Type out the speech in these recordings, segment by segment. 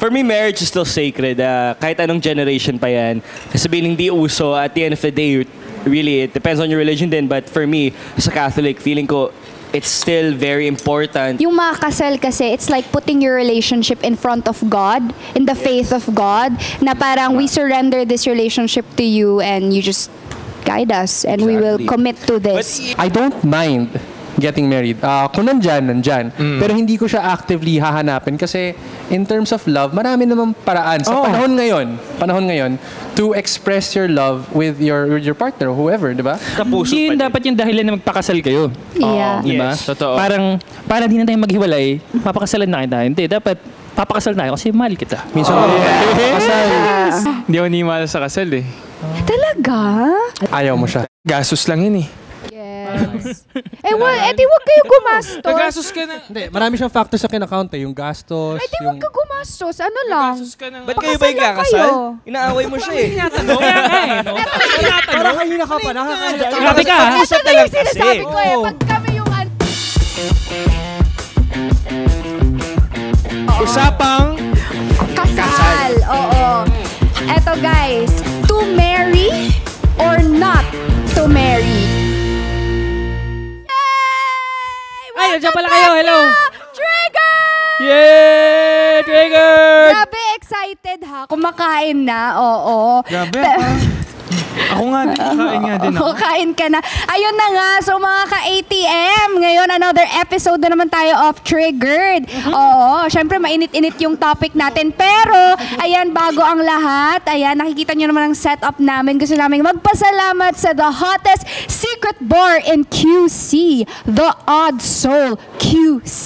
For me, marriage is still sacred. Kahit anong generation pa yan. Sabihin hindi uso, at the end of the day, really, it depends on your religion din. But for me, as a Catholic, feeling ko, it's still very important. Yung mga kasal kasi, it's like putting your relationship in front of God, in the faith of God, na parang we surrender this relationship to you and you just guide us and we will commit to this. I don't mind getting married. Kung nandyan. Pero hindi ko siya actively hahanapin kasi in terms of love, marami namang paraan sa panahon ngayon to express your love with your partner, whoever, di ba? Hindi yun dapat yung dahilan na magpakasal kayo. Yeah. Diba? Yes, totoo. Para di na tayo maghiwalay, papakasalan na kita. Hindi, dapat papakasal tayo kasi mahal kita. Minsan kasal. Hindi ako nimala sa kasal eh. Talaga? Ayaw mo siya. Gastos lang yun eh. Yes. Di wag kayo gumastos. Nagastos ka na. Hindi, marami siyang factors sa kinakount eh. Yung gastos, Di wag ka gumastos. Ano lang? Nagastos ka na. Ba't kayo ba yung kakasal? Inaaway mo siya eh. parang kanina ka pa. Grabe ka ha? Ito na yung sinasabi ko eh. Pag kami yung Usapang kasal. Oo. Eto guys, to marry or not to marry? Ay, nandiyan pala kayo. Hello. Trigger! Yay! Triggered! Grabe, excited ha. Kumakain na, oo. Grabe ako nga din. Kain nga din ako. Kain ka na. Ayun na nga. So mga ka-ATM, ngayon another episode na naman tayo of Triggered. Oo, syempre mainit-init yung topic natin. Pero, ayan, bago ang lahat, ayan, nakikita nyo naman ang setup namin. Gusto namin magpasalamat sa the hottest secret bar in QC, the Odd Soul QC.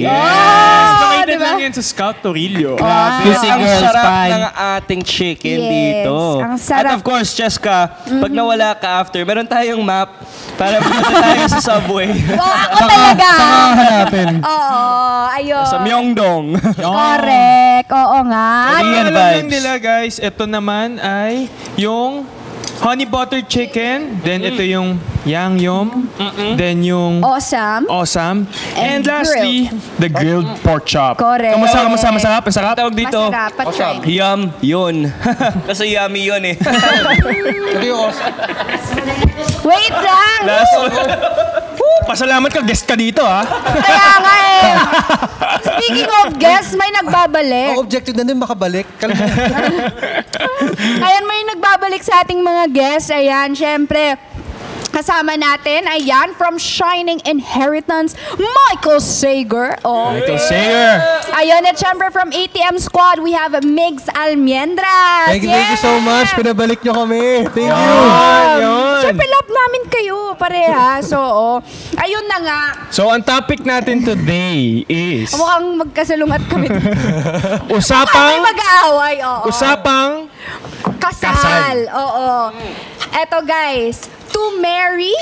Yes! Located diba? lang yan sa Scout Torillo. QC Ang Girls sarap Pie. ng ating chicken Yes, dito. ang sarap. At of course, Cheska, pag nawala ka after, meron tayong map para pumunta tayo sa subway. Wow, ako talaga. hanapin. Oo, ayun. Sa Myeongdong. Correct. Oo nga. Korean Alam lang vibes. nila guys, ito naman ay yung honey butter chicken, then ito yung yangyom, then yung Awesome. awesome, and And lastly, the grilled pork chop. Correct. Kamusta? Masarap? Masarap? Tawag dito. Masarap. Patry. Yum, yun. Kasi yummy yun eh. Wait lang. Last one. Pasalamat ka, guest ka dito ha. Kaya nga eh. Speaking of guests, may nagbabalik. Ang objective na din makabalik. Ayan, may nagbabalik sa ating mga guests. Ayan, syempre, kasama natin, ayan, from Shining Inheritance, Michael Sager. Oh. Michael Sager. Ayun, at syempre from ATM Squad, we have Migs Almiendras. Thank you so much. Pinabalik nyo kami. Thank you. Yun. Syempre, love namin kayo, pareha. So, ayun na nga. So, ang topic natin today is Mukhang magkasalungat kami. Kami usapang mag-aaway, oo. usapang Kasal. Oo. Eto guys, to marry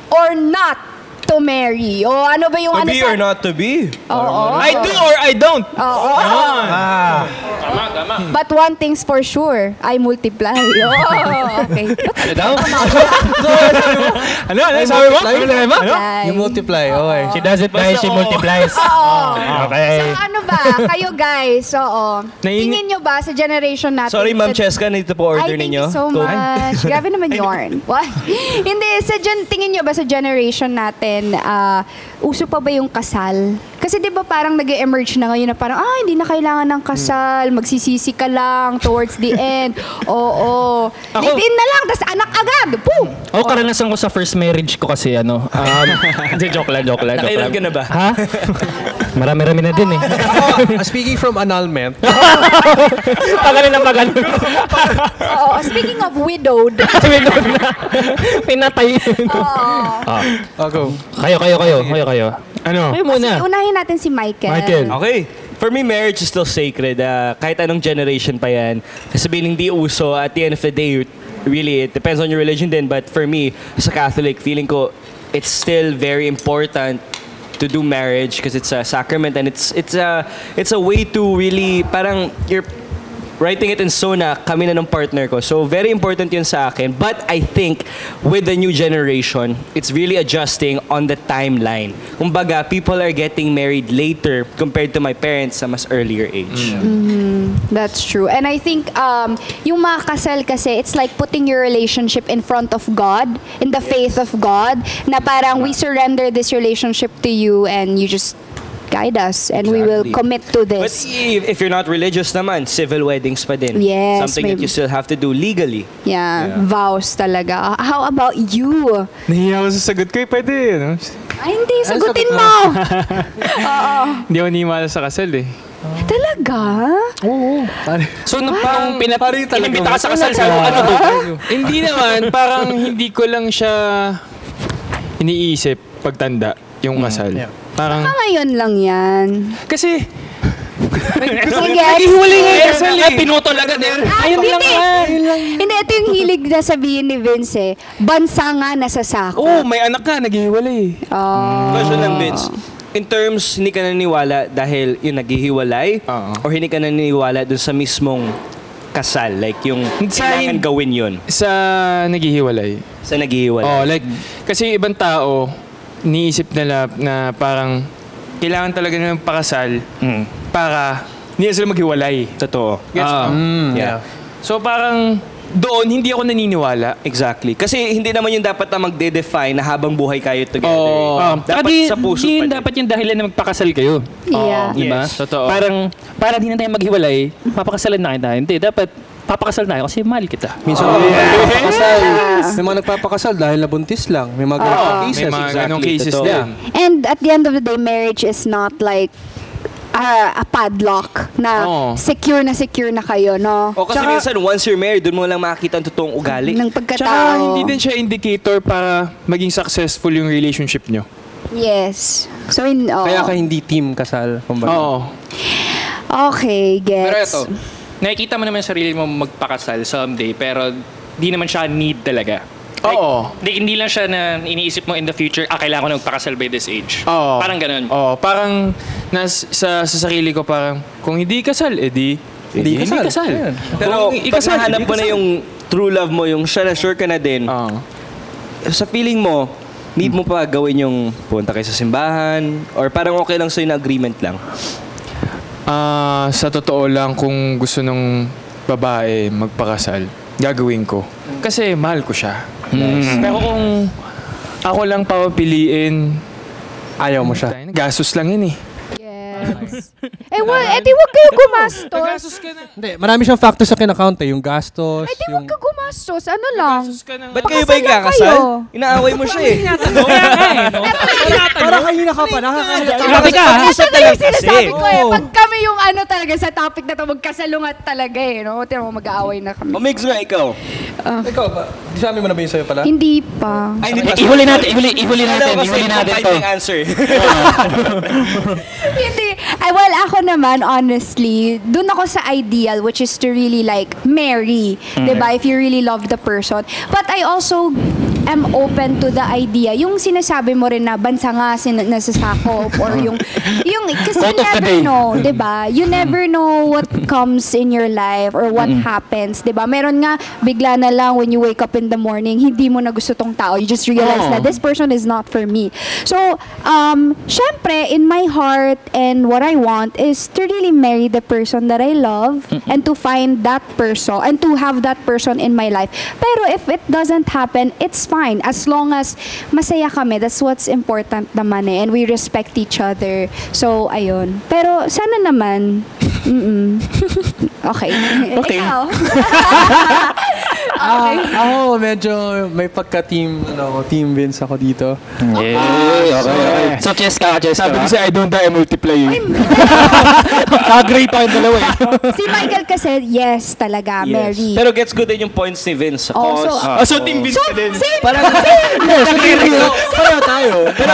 or not to marry? O ano ba yung To ano be or not to be? Oo. I do or I don't. Oo. But one thing's for sure, I multiply. Oo. Okay. Ano? Sabi mo? Ano? Multiply. You multiply. Okay. She does it dahil she multiplies. Oo. Okay. So ano ba, kayo guys, oo. Tingin nyo ba sa generation natin? Sorry, Ma'am Cheska, nandito po order Ay, thank ninyo. you so much. Grabe naman yarn. What? Hindi, tingin nyo ba sa generation natin, uso pa ba yung kasal? Kasi di ba parang nag-emerge na ngayon na parang, hindi na kailangan ng kasal, magsisisi ka lang towards the end. Oo. Live in na lang, tas anak agad. Boom! Ako karanasan ko sa first marriage ko kasi hindi, joke lang. Nakailan ka na ba? Ha? Marami-rami na din eh. Speaking from annulment. Pagaling na pagaling. Oo. Speaking of widowed. Pinod na. Pinatay. Go. Kayo. Ano? Kayo muna. Unahin natin si Michael. Okay. For me, marriage is still sacred. Kahit anong generation pa yan. Sabihin hindi uso, at the end of the day, really, it depends on your religion din. But for me, as a Catholic, feeling ko, it's still very important to do marriage because it's a sacrament and it's a way to really, parang, you're writing it in stone na kami na ng partner ko. So, very important yun sa akin. But I think, with the new generation, it's really adjusting on the timeline. Kumbaga, people are getting married later compared to my parents sa mas earlier age. That's true. And I think yung mga kasal kasi, it's like putting your relationship in front of God, in the faith of God, na parang we surrender this relationship to you and you just guide us and we will commit to But this. if you're not religious naman, civil weddings pa din. Yes, Something that maybe. you still have to do legally. Yeah, vows talaga. How about you? Nahiya ako sa sagot ko. Pwede, no? Ay, hindi. Sagutin mo. Oo. Hindi ako nimala sa kasal eh. Talaga? So, nung Parang talaga inimbita ka sa kasal, sa ano to? Hindi naman, parang hindi ko lang siya iniisip pagtanda yung kasal. Parang, Ngayon lang yan. kasi, Naghiwalay Eh, kasal eh. Pinutol agad eh. Ayun lang yan. Hindi, ito yung hilig na sabihin ni Vince eh. Bansa nga nasa sako. oh, may anak ka, naghihiwalay. Question lang, Vince. In terms, hindi ka naniniwala dahil yung naghihiwalay Oo. or hindi ka naniniwala dun sa mismong kasal? Like yung Sa- kailangan gawin yun Sa naghihiwalay. sa naghihiwalay? Oh, like, kasi yung ibang tao, niisip nila na parang kailangan talaga nilang pakasal para hindi na sila maghiwalay. Totoo. Gets mo? Yeah. So parang doon, hindi ako naniniwala. Exactly. Kasi hindi naman yung dapat na magde-define na habang buhay kayo together. Oo. Dapat sa puso Di yun pa din. dapat yung dahilan na magpakasal kayo. Yeah. Di ba? Yes. Totoo. Parang hindi na tayo maghiwalay, papakasalan na kita. Hindi, dapat papakasal tayo kasi mahal kita. Minsan may mga nagpapakasal. May mga nagpapakasal dahil nabuntis lang. May mga ganong May cases. mga exactly. ganong cases Totoo. din. And at the end of the day, marriage is not like a padlock na Oo. secure na kayo, no? O kasi minsan, once you're married, dun mo lang makikita ang totoong ugali. Ng Tsaka pagkatao. hindi din siya indicator para maging successful yung relationship nyo. Yes. So, oo. Kaya ka hindi team kasal. Kumbaga. Oo. Okay, gets. Pero ito, nakikita mo naman yung sarili mo magpakasal someday, pero di naman siya need talaga. Oo. Hindi lang siya na iniisip mo in the future, kailangan ko na magpakasal by this age. Oo. Parang ganun. Oo, parang sa sarili ko parang kung hindi kasal, edi Hindi kasal. Ayan. Pero Kung pag ikasal, nahanap hindi mo na kasal. yung true love mo, yung siya na sure ka na din, Oo. sa feeling mo, need mo pa gawin yung punta kayo sa simbahan? Or parang okay lang sa'yo na agreement lang? Sa totoo lang, kung gusto ng babae magpakasal, gagawin ko. Kasi mahal ko siya. Pero kung ako lang papapiliin, Ayaw mo siya. gastos lang yun eh. Yes. Edi wag kayo gumastos. ka na. Hindi, marami siyang factors sa kinakount eh. Yung gastos, Edi yung... wag ka gumastos. Ano lang? ka na. Ba't kayo ba Pakasal lang ikakasal? kayo. Inaaway mo siya eh. Parang kanina ka pa, nakakaya. Grabe ka, ha? Ito na yung sinasabi ko eh. Oo. Pag kami yung ano talaga sa topic na to, magkasalungat talaga eh. No? Tira mo, mag-aaway na kami. O mix nga ikaw. Ikaw ba? Di sabi mo na ba yung sa'yo pala? Hindi pa. Ay, hindi pa. Ihuli natin Ano kasi ihuli natin to. combining answer. Hindi. Ay, well, ako naman, honestly, dun ako sa ideal, which is to really like marry. Diba? If you really love the person. But I also am open to the idea. Yung sinasabi mo rin na bansa nga nasasakop or yung kasi you Quote of the never day. know, diba? You never know what comes in your life or what happens, diba? Meron nga, bigla na lang when you wake up in the morning, hindi mo na gusto tong tao. You just realize that this person is not for me. So, syempre, in my heart and what I want is to really marry the person that I love and to find that person and to have that person in my life. Pero if it doesn't happen, it's fine. As long as masaya kami, that's what's important naman eh. And we respect each other. So, ayun. Pero sana naman, okay. Okay. Ikaw? Ako medyo may pagka-team, team Vince ako dito. Okay. So, chess ka. Sabi ko I don't die, I multiply eh. Kag-grade pa yung dalawa eh. Si Michael kasi, yes talaga, Mary. Pero gets good din yung points ni Vince. Also, So, team Vince ka din. same, Parang, Pareho tayo. pero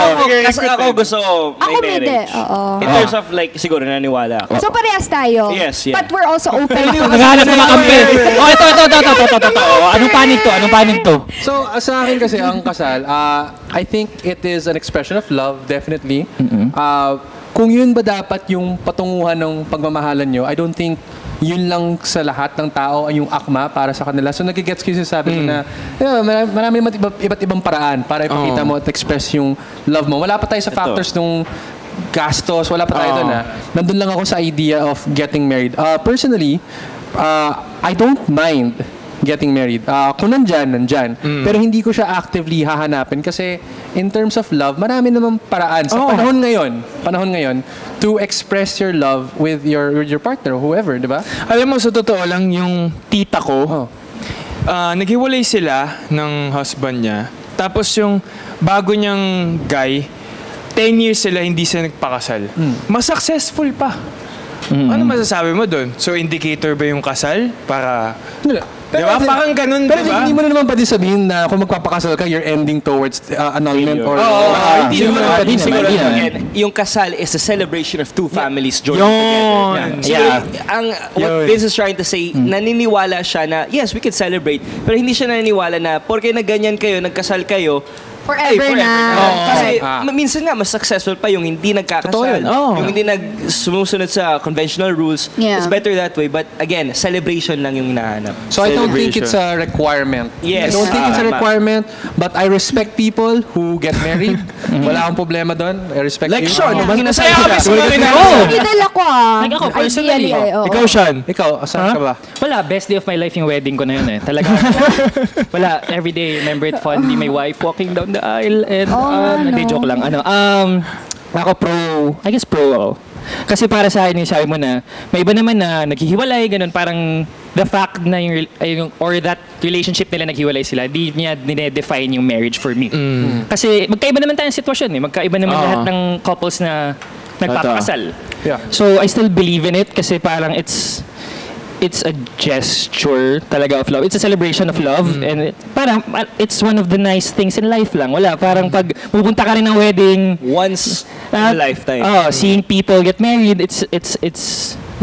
ako gusto may Ako marriage. hindi, oo. In terms of like, siguro naniwala ako. So parehas tayo. Yes, yeah. But we're also open. Naghahanap ng makampi. Oh, ito. Anong panig to? So, sa akin kasi ang kasal, I think it is an expression of love, definitely. Kung yun ba dapat yung patunguhan ng pagmamahalan nyo, I don't think yun lang sa lahat ng tao ay yung akma para sa kanila. So, nagigets ko yung sabi ko na marami naman iba't ibang paraan para ipakita mo at express yung love mo. Wala pa tayo sa factors nung gastos, wala pa tayo doon Nandun lang ako sa idea of getting married. Personally, I don't mind getting married. Kung nandyan. Pero hindi ko siya actively hahanapin kasi in terms of love, marami namang paraan sa panahon ngayon to express your love with your partner, whoever, di ba? Alam mo, sa totoo lang, yung tita ko, naghiwalay sila ng husband niya. Tapos yung bago niyang guy, 10 years sila hindi sila nagpakasal. Mas successful pa. Ano masasabi mo doon? So indicator ba yung kasal? Para... Diba? Parang ganun, pero diba? hindi mo na naman pwede sabihin na kung magpapakasal ka, you're ending towards annulment or... Hindi naman pwede siguro. Yung kasal is a celebration of two families joining together. What Vince is trying to say, naniniwala siya na, yes, we can celebrate. Pero hindi siya naniniwala na, porque na ganyan kayo, nagkasal kayo, Forever na. Kasi minsan nga, mas successful pa yung hindi nagkakasal. Yung hindi sumusunod sa conventional rules. It's better that way. But again, celebration lang yung hinahanap. So I don't think it's a requirement. Yes. I don't think it's a requirement, but I respect people who get married. Wala akong problema doon. I respect you. Like Sean, Masaya ka Idol ako Like ako, personally. Ikaw, Sean. Ikaw, asan ka ba? Wala, best day of my life yung wedding ko na yun eh. Talaga. Wala, everyday, remember it fondly. My wife walking down the aisle and hindi, joke lang. Ako I guess pro ako. Kasi para sa akin, yung sabi mo na, may iba naman na naghihiwalay, ganun, parang the fact na or that relationship nila naghiwalay sila, di niya dinedefine yung marriage for me. Kasi magkaiba naman tayong sitwasyon eh. Magkaiba naman lahat ng couples na nagpapakasal. Yeah. So I still believe in it kasi parang it's a gesture talaga of love. It's a celebration of love and parang it's one of the nice things in life lang. Wala, parang pag pupunta ka rin ng wedding Once in a lifetime. Seeing people get married, it's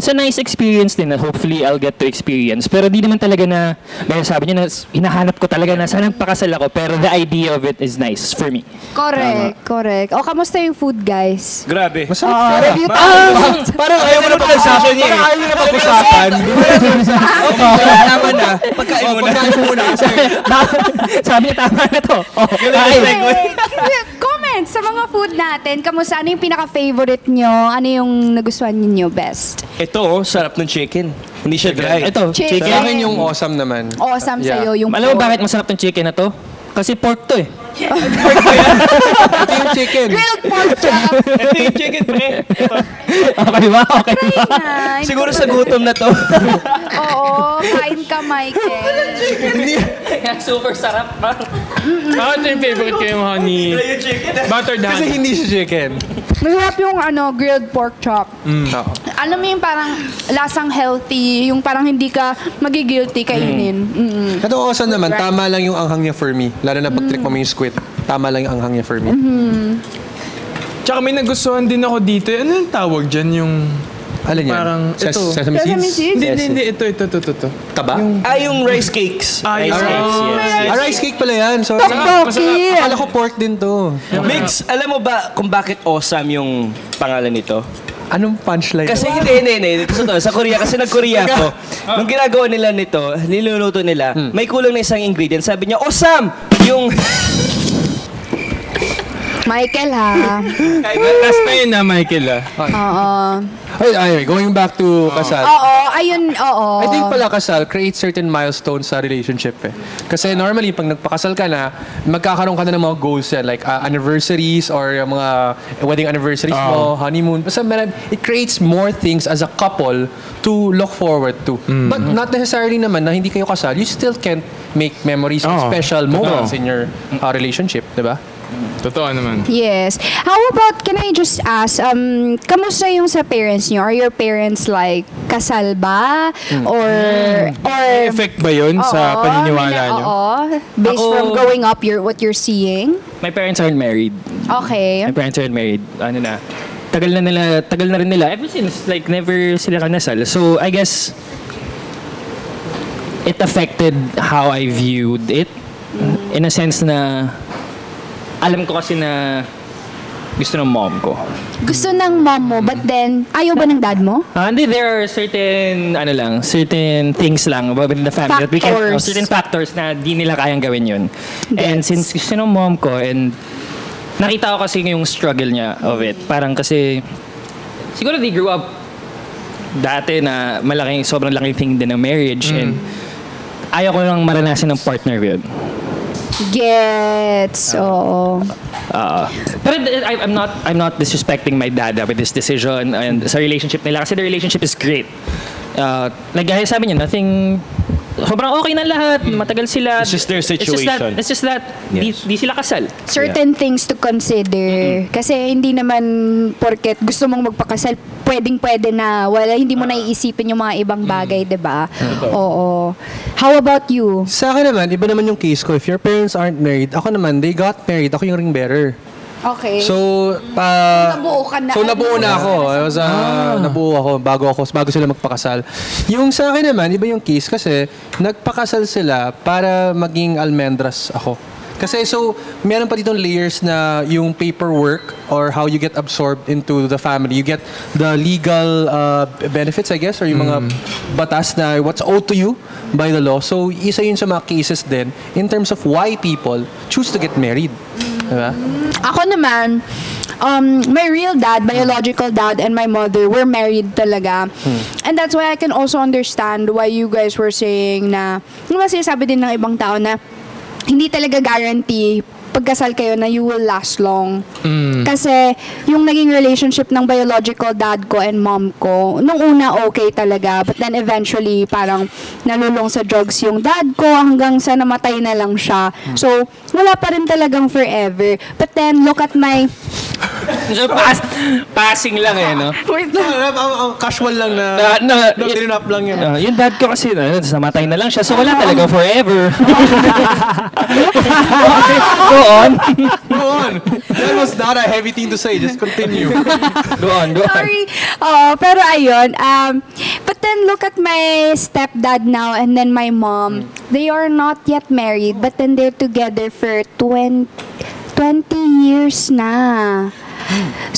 a nice experience din na hopefully I'll get to experience. Pero di naman talaga na, dahil sabi niya na hinahanap ko talaga na sana nagpakasal ako, pero the idea of it is nice for me. Correct. O, kamusta yung food, guys? Grabe. Review tayo. Parang ayaw mo na pag-usapan niya. Parang ayaw na pag-usapan. Tama na. Pagkain mo na. Sabi niya tama na to. Comment sa mga food natin. Kamusta? Ano yung pinaka-favorite nyo? Ano yung nagustuhan niyo best? Ito, sarap ng chicken. Hindi siya dry. Ito, Chicken. Sa akin yung awesome naman. Awesome Yeah. sa'yo yung Alam mo pork. bakit masarap tong chicken na to? Kasi pork to eh. Ito yung chicken. Grilled pork chop. Ito yung chicken, pre. Okay ba? Okay ba? Ay, Siguro sa gutom na to. Oo, kain ka, Michael. Super sarap pa. Ito yung favorite ko yung honey. Buttered Kasi honey. hindi siya chicken. Masarap yung grilled pork chop. Alam mo yung parang lasang healthy, yung parang hindi ka magigilty kainin. Ito awesome naman. Tama lang yung anghang niya for me. Lalo na pag-trick mo yung squid. Tama lang yung anghang niya for me. Tsaka may nagustuhan din ako dito. Ano yung tawag dyan? Yung... Alin yan? Parang ito. Sesame Sesame seeds? seeds? Hindi. Ito. Taba? Yung rice cakes. Rice cakes, yes. Rice cake pala yan. So, Tteokbokki. akala ko pork din to. Mix, alam mo ba kung bakit awesome yung pangalan nito? Anong punchline? Kasi hindi. Sa Korea, kasi nag-Korea ako. Nung ginagawa nila nito, niluluto nila, may kulang na isang ingredient. Sabi niya, awesome! Yung... Michael, ha? Last na yun na, Michael. Oo. Anyway, going back to kasal. Oo, ayun, oo. I think pala kasal creates certain milestones sa relationship eh. Kasi normally, pag nagpakasal ka na, magkakaroon ka na ng mga goals yan. Like anniversaries or yung mga wedding anniversaries mo, honeymoon. Basta it creates more things as a couple to look forward to. But not necessarily naman na hindi kayo kasal, you still can make memories and special moments in your relationship, di ba? Totoo naman. Yes. How about, can I just ask, kamusta yung sa parents nyo? Are your parents like, kasal ba? Or May effect ba yun sa paniniwala nyo? Oo. Based from growing up, what you're seeing? My parents aren't married. Okay. My parents aren't married. Ano na, tagal na rin nila. Ever since, like, never sila kanasal. So, I guess, it affected how I viewed it. In a sense na, alam ko kasi na gusto ng mom ko. Gusto ng mom mo, but then, ayaw ba ng dad mo? Hindi, there are certain things lang within the family that we can, Factors. certain factors na di nila kayang gawin yun. And Gets. since gusto ng mom ko and nakita ko kasi yung struggle niya of it. Parang kasi, siguro they grew up dati na sobrang laking thing din ng marriage and ayaw ko lang maranasan ng partner ko yun. Gets. Oo. Pero I'm not disrespecting my dad with this decision and sa relationship nila kasi the relationship is great. Gaya sabi niya, nothing, sobrang okay na lahat, matagal sila. It's just their situation. It's just that di sila kasal. Certain things to consider. Kasi hindi naman porket gusto mong magpakasal, pwedeng-pwede na. Hindi mo naiisipin yung mga ibang bagay, diba? Oo. How about you? Sa akin naman, iba naman yung case ko. If your parents aren't married, ako naman, they got married. Ako yung ring bearer. Okay. So, nabuo ka na. So, nabuo na ako. Nabuo ako bago sila magpakasal. Yung sa akin naman, iba yung case kasi nagpakasal sila para maging almendras ako. Kasi so, meron pa ditong layers na yung paperwork or how you get absorbed into the family. You get the legal benefits, I guess, or yung mga batas na what's owed to you by the law. So, isa yun sa mga cases din in terms of why people choose to get married. Diba? Ako naman, my real dad, biological dad, and my mother were married talaga. And that's why I can also understand why you guys were saying na, sinasabi din ng ibang tao na hindi talaga guarantee pagkasal kayo na you will last long. Kasi yung naging relationship ng biological dad ko and mom ko, nung una okay talaga, but then eventually parang nalulong sa drugs yung dad ko hanggang sa namatay na lang siya. So, wala pa rin talagang forever. But then, look at my... Passing lang no? Wait lang. Casual lang dinap lang yan. Yung dad ko kasi, namatay na lang siya, so wala talaga forever. Go on. That was not a heavy thing to say. Just continue. Go on. Sorry. Pero ayun. But then look at my stepdad now and then my mom. They are not yet married, but then they're together for 20 years na.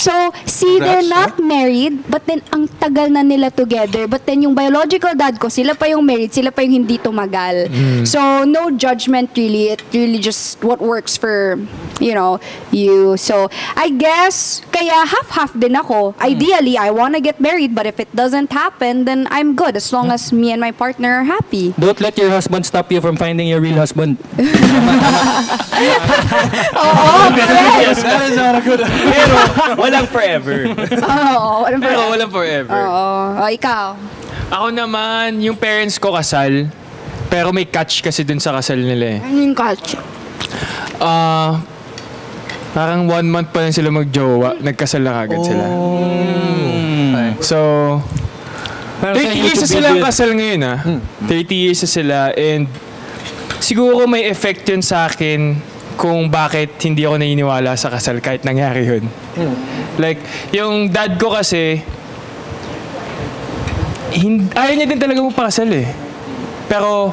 So, see, they're not married, but then ang tagal na nila together. But then yung biological dad ko, sila pa yung married, sila pa yung hindi tumagal. So, no judgment really. It really just what works for, you. So, I guess, kaya half-half din ako. Ideally, I wanna get married, but if it doesn't happen, then I'm good as long as me and my partner are happy. Don't let your husband stop you from finding your real husband. Oo, correct. That is not a good... Walang forever. Oo, Walang forever. Oo. Ikaw? Ako naman, yung parents ko kasal, pero may catch kasi dun sa kasal nila Ano yung culture? Parang 1 month pa lang sila magjowa, nagkasal na agad sila. So, 30 years na sila kasal ngayon 30 years na sila and siguro may effect yun sa akin kung bakit hindi ako naniniwala sa kasal kahit nangyari yun. Like, yung dad ko kasi, ayaw niya din talaga magpakasal Pero,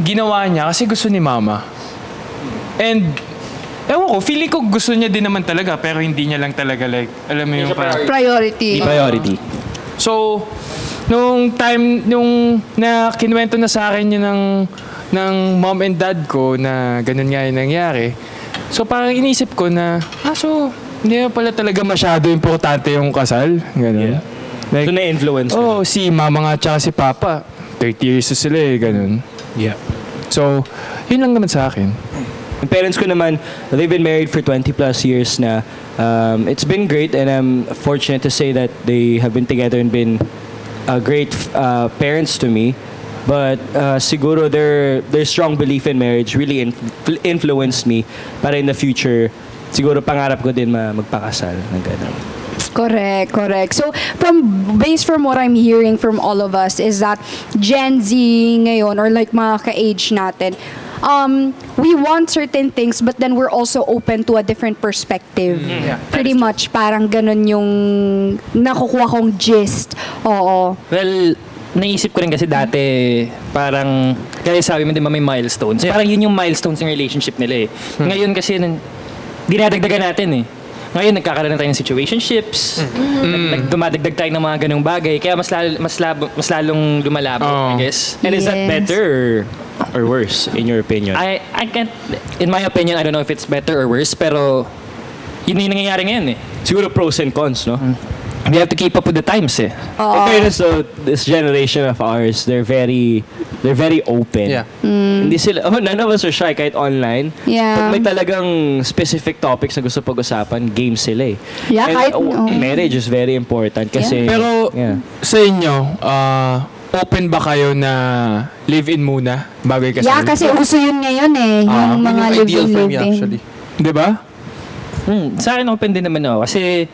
ginawa niya kasi gusto ni mama. And, ewan ko, feeling ko gusto niya din naman talaga pero hindi niya lang talaga like, alam mo yung Priority. Priority. So, nung na kinuwento na sa akin yun ng mom and dad ko na ganun nga yung nangyari. So parang inisip ko na, so hindi na pala talaga masyado importante yung kasal. Ganun. Yeah. Like, So, na-influence mo. si mama nga tsaka si papa, 30 years na sila ganun. Yeah. So, yun lang naman sa akin. Yung parents ko naman, they've been married for 20 plus years na. It's been great and I'm fortunate to say that they have been together and been great parents to me. But siguro their strong belief in marriage really influenced me para in the future, siguro pangarap ko din magpakasal. Correct. So, based from what I'm hearing from all of us is that Gen Z ngayon or like mga ka-age natin, we want certain things but then we're also open to a different perspective. Pretty much parang ganun yung nakukuha kong gist. Oo. Well, naisip ko rin kasi dati, parang, kaya sabi mo din ba may milestones. Parang yun yung milestones ng relationship nila Ngayon kasi, dinadagdagan natin Ngayon, nagkakaroon na tayo ng situationships, dumadagdag tayo ng mga ganung bagay, kaya mas lalong lumalabo, I guess. And is that better or worse, in your opinion? I can't, in my opinion, I don't know if it's better or worse, pero yun yung nangyayari ngayon eh. Siguro pros and cons, no? We have to keep up with the times eh. In fairness, though, this generation of ours, they're very open. Yeah. Hindi sila, none of us are shy kahit online. Yeah. Pag may talagang specific topics na gusto pag-usapan, game sila eh. Yeah, And, kahit... marriage is very important kasi... Pero yeah. sa inyo, open ba kayo na live-in muna bago ikasal? Yeah, kasi uso yun ngayon eh. Yung mga Yun yung ideal for me live-in. actually. Di ba? Sa akin open din naman ako kasi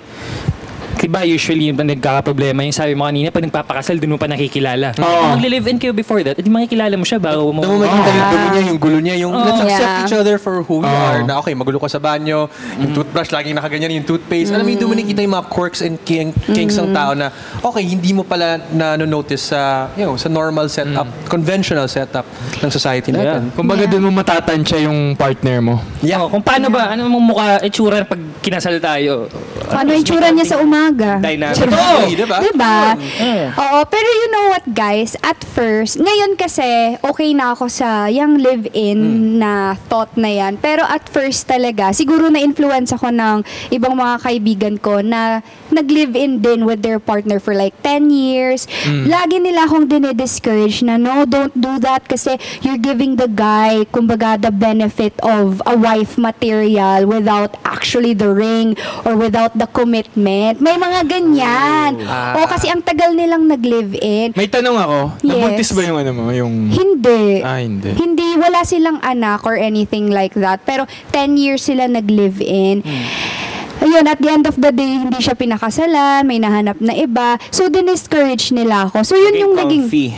diba usually yung nagkakaproblema yung sabi mo kanina pag nagpapakasal doon mo pa nakikilala. Magle-live-in kayo before that, edi makikilala mo siya bago mo. Doon mo makita yung dumi niya, yung gulo niya, yung let's accept Yeah. each other for who we are. Na okay, magulo ka sa banyo, yung toothbrush laging nakaganyan, yung toothpaste. Alam mo, doon mo nakita yung mga quirks and kinks ng tao na okay, hindi mo pala na-notice sa, sa normal setup, conventional setup ng society natin. Kumbaga doon mo matatansya yung partner mo. Yeah. Kung paano ba, ano mong mukha, itsura pag kinasal tayo? Paano yung tsura niya sa umaga? Dynamic. Diba? Diba? Oo, pero you know what guys, at first, ngayon kasi, okay na ako sa yung live-in na thought na yan. Pero at first talaga, siguro na-influence ako ng ibang mga kaibigan ko na nag-live-in din with their partner for like 10 years. Lagi nila akong dinidiscourage na no, don't do that kasi you're giving the guy, kumbaga, the benefit of a wife material without actually the ring or without the commitment. May mga ganyan. O kasi ang tagal nilang nag-live-in. May tanong ako, Yes. nabuntis ba yung ano mo? Yung... Hindi. Hindi. Hindi, wala silang anak or anything like that. Pero 10 years sila nag-live-in. Ayun, at the end of the day, hindi siya pinakasalan, may nahanap na iba. So, diniscourage nila ako. So, yun yung naging... comfy.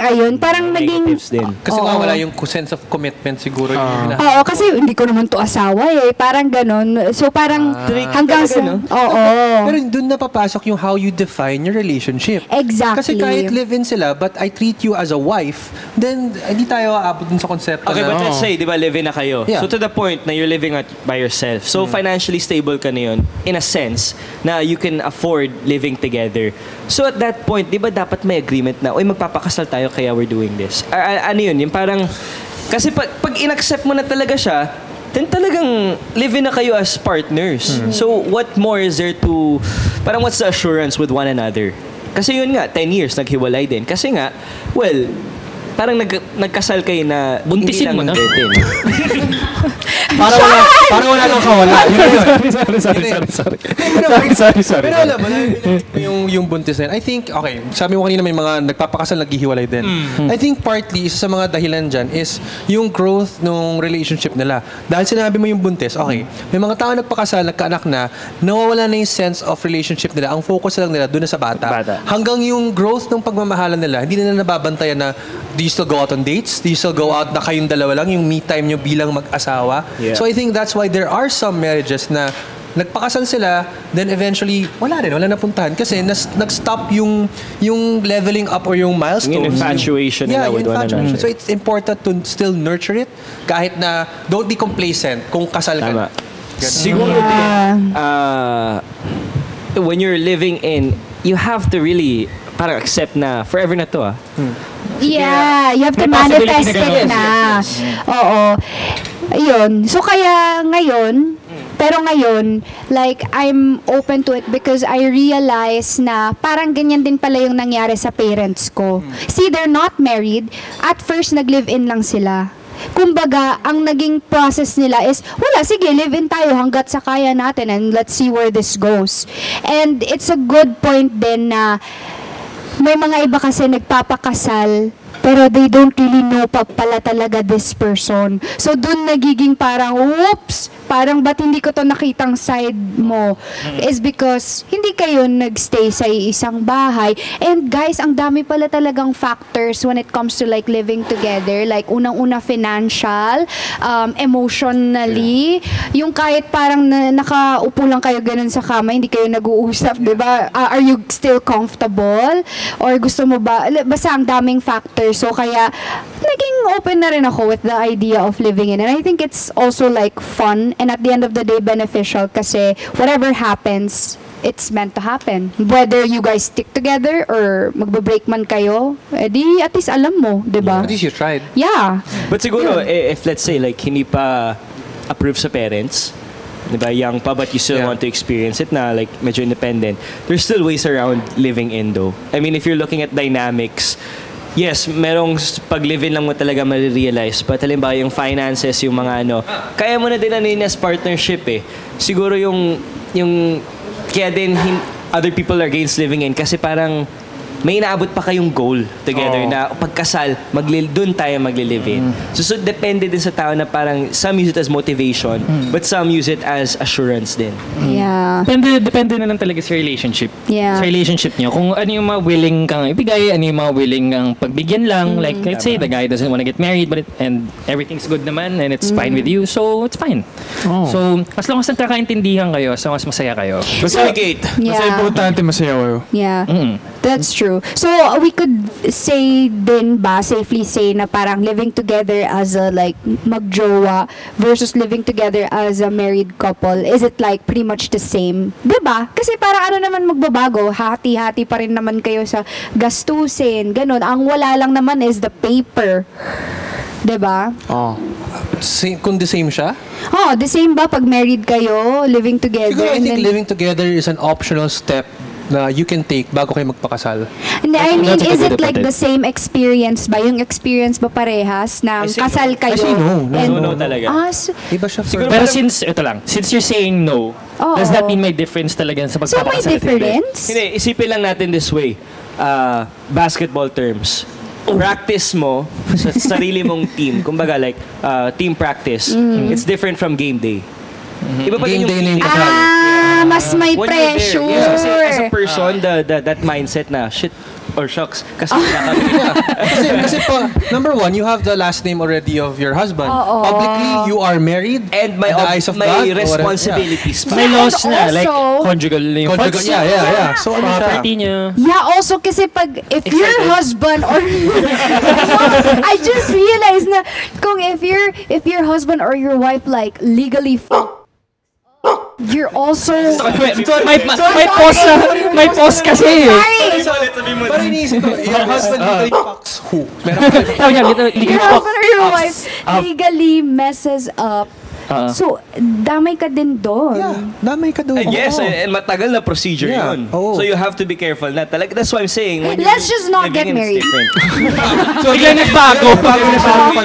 Ayun, parang naging... Negatives din. Kasi Oo. wala yung sense of commitment siguro. Yung Oo, kasi hindi ko naman to asawa eh. Parang ganun. So, parang hanggang sa... no? Oo. Pero doon na papasok yung how you define your relationship. Exactly. Kasi kahit live-in sila, but I treat you as a wife, then hindi tayo aabot dun sa konsepto Okay, na... but let's say, di ba, living na kayo. Yeah. So to the point na you're living by yourself. So financially stable ka na yun, in a sense, na you can afford living together. So at that point, di ba dapat may agreement na, oy, magpapakasal tayo kaya we're doing this. Ano yun? Yung parang, kasi pag in-accept mo na talaga siya, then talagang living na kayo as partners. So what more is there to, parang what's the assurance with one another? Kasi yun nga, 10 years, naghiwalay din. Kasi nga, well, parang nagkasal kayo na Buntisin mo na. Para wala nang kawala. Sorry. Pero alam mo, yung buntis na yun, I think, okay, sabi mo kanina may mga nagpapakasal, naghihiwalay din. I think partly, isa sa mga dahilan dyan is yung growth ng relationship nila. Dahil sinabi mo yung buntis, okay, may mga tao nagpakasal, nagkaanak na, nawawala na yung sense of relationship nila. Ang focus lang nila doon na sa bata. Hanggang yung growth ng pagmamahalan nila, hindi na nababantayan na, do you still go out on dates? Do you still go out na kayong dalawa lang, yung me time nyo bilang mag-asawa? Yeah. So I think that's why there are some marriages na nagpakasal sila, then eventually, wala napuntahan. Kasi nag-stop yung leveling up or yung milestones. Yung infatuation nila with one another. So it's important to still nurture it kahit na don't be complacent kung kasal ka na. Siguro din, when you're living in, you have to really parang accept na forever na to Yeah, you have to May possibility manifest na it ganun. na. Oo. Ayun. So, kaya ngayon, pero ngayon, like, I'm open to it because I realize na parang ganyan din pala yung nangyari sa parents ko. See, they're not married. At first, nag-live-in lang sila. Kumbaga, ang naging process nila is, wala, sige, live-in tayo hanggat sa kaya natin and let's see where this goes. And it's a good point din na may mga iba kasi nagpapakasal pero they don't really know pa pala talaga this person. So, dun nagiging parang, whoops! Parang ba't hindi ko to nakitang side mo? Is because hindi kayo nagstay sa isang bahay. And guys, ang dami pala talagang factors when it comes to like living together. Like, unang-una financial, emotionally, yung kahit parang nakaupo lang kayo ganun sa kama, hindi kayo nag-uusap, di ba? Are you still comfortable? Or gusto mo ba? Basta ang daming factors. So, kaya, naging open na rin ako with the idea of living in. And I think it's also like fun and at the end of the day beneficial kasi whatever happens, it's meant to happen. Whether you guys stick together or magbe-break man kayo, edi at least alam mo, di ba? At least you tried. Yeah. But siguro, if let's say, like, hindi pa approved sa parents, diba, young pa but you still Yeah. want to experience it na, like medyo independent. There's still ways around living in though. I mean, if you're looking at dynamics, yes, merong pag-live-in lang mo talaga marirealize. But halimbawa yung finances, yung mga kaya mo na din yun as partnership eh. Siguro yung kaya din other people are against living in kasi parang may inaabot pa kayong goal together na pagkasal, dun tayo magli-live in. So depende din sa tao na parang some use it as motivation, but some use it as assurance din. Yeah. Depende na lang talaga sa relationship. Yeah. Sa relationship niyo. Kung ano yung mga willing kang ibigay, ano yung mga willing kang pagbigyan lang. Like, let's say, the guy doesn't want to get married, and everything's good naman, and it's fine with you, so it's fine. So, as long as nagkakaintindihan kayo, as long as masaya kayo. Basta, Yeah. basta importante masaya kayo. Yeah. That's true. So, we could say din ba, safely say na parang living together as a like magjowa versus living together as a married couple, is it like pretty much the same? Diba? Kasi parang ano naman magbabago, hati-hati pa rin naman kayo sa gastusin, ganun. Ang wala lang naman is the paper. Diba? Kung the same siya? Oh, the same ba pag married kayo, living together? Siguro, I and think then- living together is an optional step na you can take bago kayo magpakasal. Hindi, I mean, That's a is good it like kapatid. the same experience ba? Yung experience ba parehas na I say kasal kayo? I say no. and- No talaga. Iba siya for... Pero since you're saying no, Oo. does that mean may difference talaga sa So, may pagpapakasal? difference? Hindi, isipin lang natin this way. Basketball terms. Practice mo sa sarili mong team. Kumbaga like team practice. It's different from game day. Iba pa din Game day na yung Mas may When you're there, pressure. yes, kasi as a person, that mindset na, shit, or shucks, kasi kami. kasi pa, number one, you have the last name already of your husband. Oo. Publicly, you are married. And in the eyes of God, may or whatever. responsibilities pa. May Yeah, laws and na, like also- conjugal na yung Conjugal, funds. yeah. So, ano siya? Property niya. Yeah, also kasi pag if your husband or I just realized na kung if your husband or your wife like legally you're also May pause kasi. sorry. Pero iniisip ko, your husband legally fucks who? Meron Oh, yeah, Your husband or your wife legally messes up. So, damay ka din doon. Yeah, damay ka doon. Yes, and matagal na procedure Yeah, yun. oo. So you have to be careful na talaga. That's why I'm saying, when Let's you're just not living get in, it's married. different. So, bigla nagbago. Oo,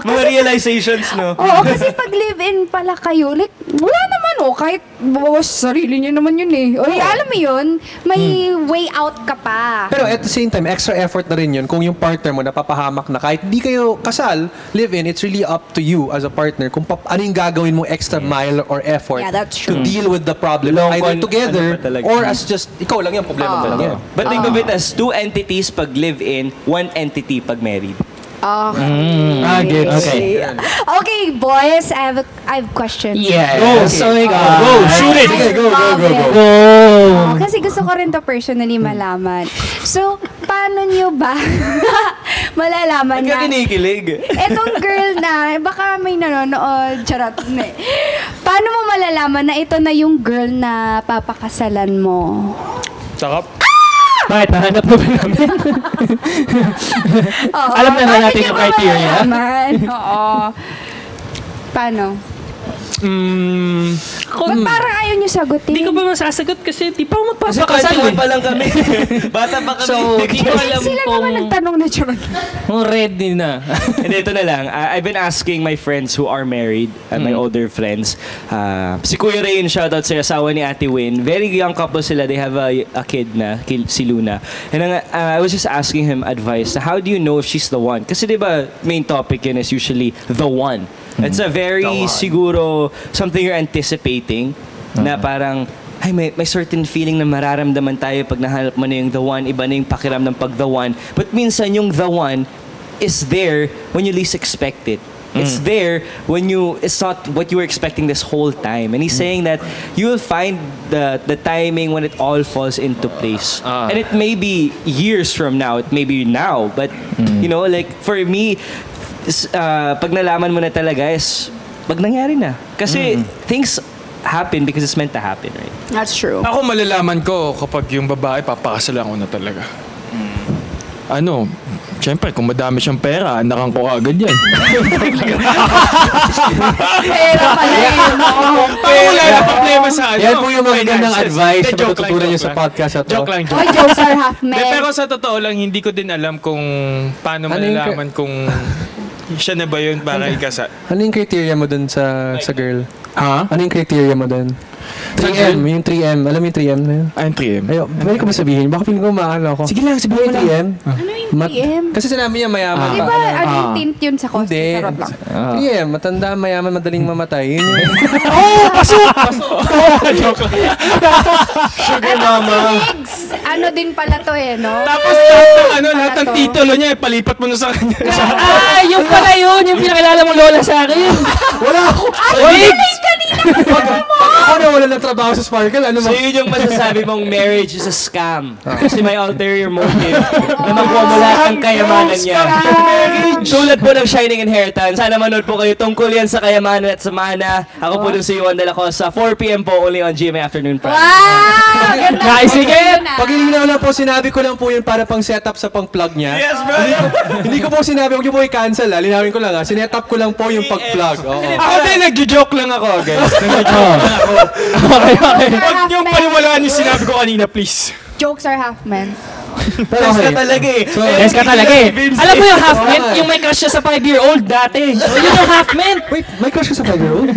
Mga realizations, no? Oo, kasi pag live-in pala kayo, like, wala naman kahit bawas sarili niyo naman yun eh. O, alam mo yun, may way out ka pa. Pero at the same time, extra effort na rin yun kung yung partner mo napapahamak na kahit di kayo kasal, live-in, it's really up to you as a partner kung ano yung gagawin mo extra mile or effort Yeah, that's to true. deal with the problem Long either con- together ano pa talaga. or as just ikaw lang yung problema mo lang yan. But think of it as two entities pag live-in, one entity pag married. Okay. Okay. Okay, boys, I have a question. Yes. Oh my God. Go, shoot it! Go. Oh, kasi gusto ko rin to personally malaman. So, paano nyo ba malalaman na Kinikilig. etong girl na, baka may nanonood, charot na eh. Paano mo malalaman na ito na yung girl na papakasalan mo? Sakap. Bakit? Nahanap mo ba namin? Oo, Alam na paano natin nyo yung ba criteria. malalaman? Oo. Paano? Ba't parang ayaw nyo sagutin? Hindi ko ba masasagot kasi di pa ako Kasi magpapakasal kasal eh. pa lang kami. Bata pa kami. So, di ko alam Sila naman kung nagtanong na charot. ready na. And ito na lang, I've been asking my friends who are married, my older friends. Si Kuya Rain, shoutout sa asawa ni Ate Win. Very young couple sila. They have a kid na, si Luna. And I was just asking him advice. How do you know if she's the one? Kasi di ba, main topic yun is usually the one. It's a very, siguro, something you're anticipating na parang, ay, may certain feeling na mararamdaman tayo pag nahanap mo na yung the one, iba na yung pakiram ng pag the one. But minsan yung the one is there when you least expect it. It's there when it's not what you were expecting this whole time. And he's saying that you will find the timing when it all falls into place. And it may be years from now, it may be now, but you know, like for me, pag nalaman mo na talaga is pag nangyari na. Kasi things happen because it's meant to happen, right? That's true. Ako malalaman ko kapag yung babae papakasalan ko na talaga. Ano, Siyempre, kung madami siyang pera, anakan ko agad yan. Pera pala yun. Parang wala na problema sa ano. Yan po yung mga gandang finances. advice na Joke lang, matututunan nyo joke sa lang. podcast na to. Joke lang, joke. Oy, jokes are half De, men. pero sa totoo lang, hindi ko din alam kung paano Ano yung malalaman kung siya na ba yun para ikasa. Ano yung criteria mo dun sa girl? Ha? Ano yung criteria mo dun? 3M, yung 3M. Alam mo yung 3M na yun? Ayun, 3M. Ayo, pwede ko ba sabihin? Baka piling ko maano ako. Sige lang, sabihin mo lang. 3M? Ano yung PM? Kasi sinabi niya mayaman. Di ba, ano yung tint yun sa costume? Hindi. Charot lang. 3M, matanda, mayaman, madaling mamatay. Yun yung... Sugar mama. Pigs! Ano din pala to eh, no? Tapos lahat ng titulo niya, palipat mo na sa kanya. Yung pala yun! Yung pinakilala mong lola sa akin! Wala ako! Ako na wala ng trabaho sa Sparkle, ano mo? So yun yung masasabi mong marriage is a scam. Kasi may ulterior motive na makuha mo lahat ng kayamanan niya. Tulad po ng Shining Inheritance. Sana manood po kayo tungkol yan sa kayamanan at sa mana. Ako po dun si Juan de la Cosa. 4 p.m. po only on GMA Afternoon Prime. Wow! Ganda. Naisigit! Pag-ilinaw lang po, sinabi ko lang po yun para pang setup sa pang-plug niya. Yes, bro! Hindi ko po sinabi, huwag niyo po i-cancel. Linawin ko lang ha. Sinetup ko lang po yung pag-plug. Oo. Ako din, nagjo-joke lang ako, guys. Okay. Huwag niyong paniwalaan yung sinabi ko kanina, please. Jokes are half men. Pero Yes ka talaga eh. So, Yes ka talaga eh. Alam mo yung half-men? Yung may crush siya sa 5-year-old dati. So, yun yung half-men. Wait, may crush ka sa 5-year-old?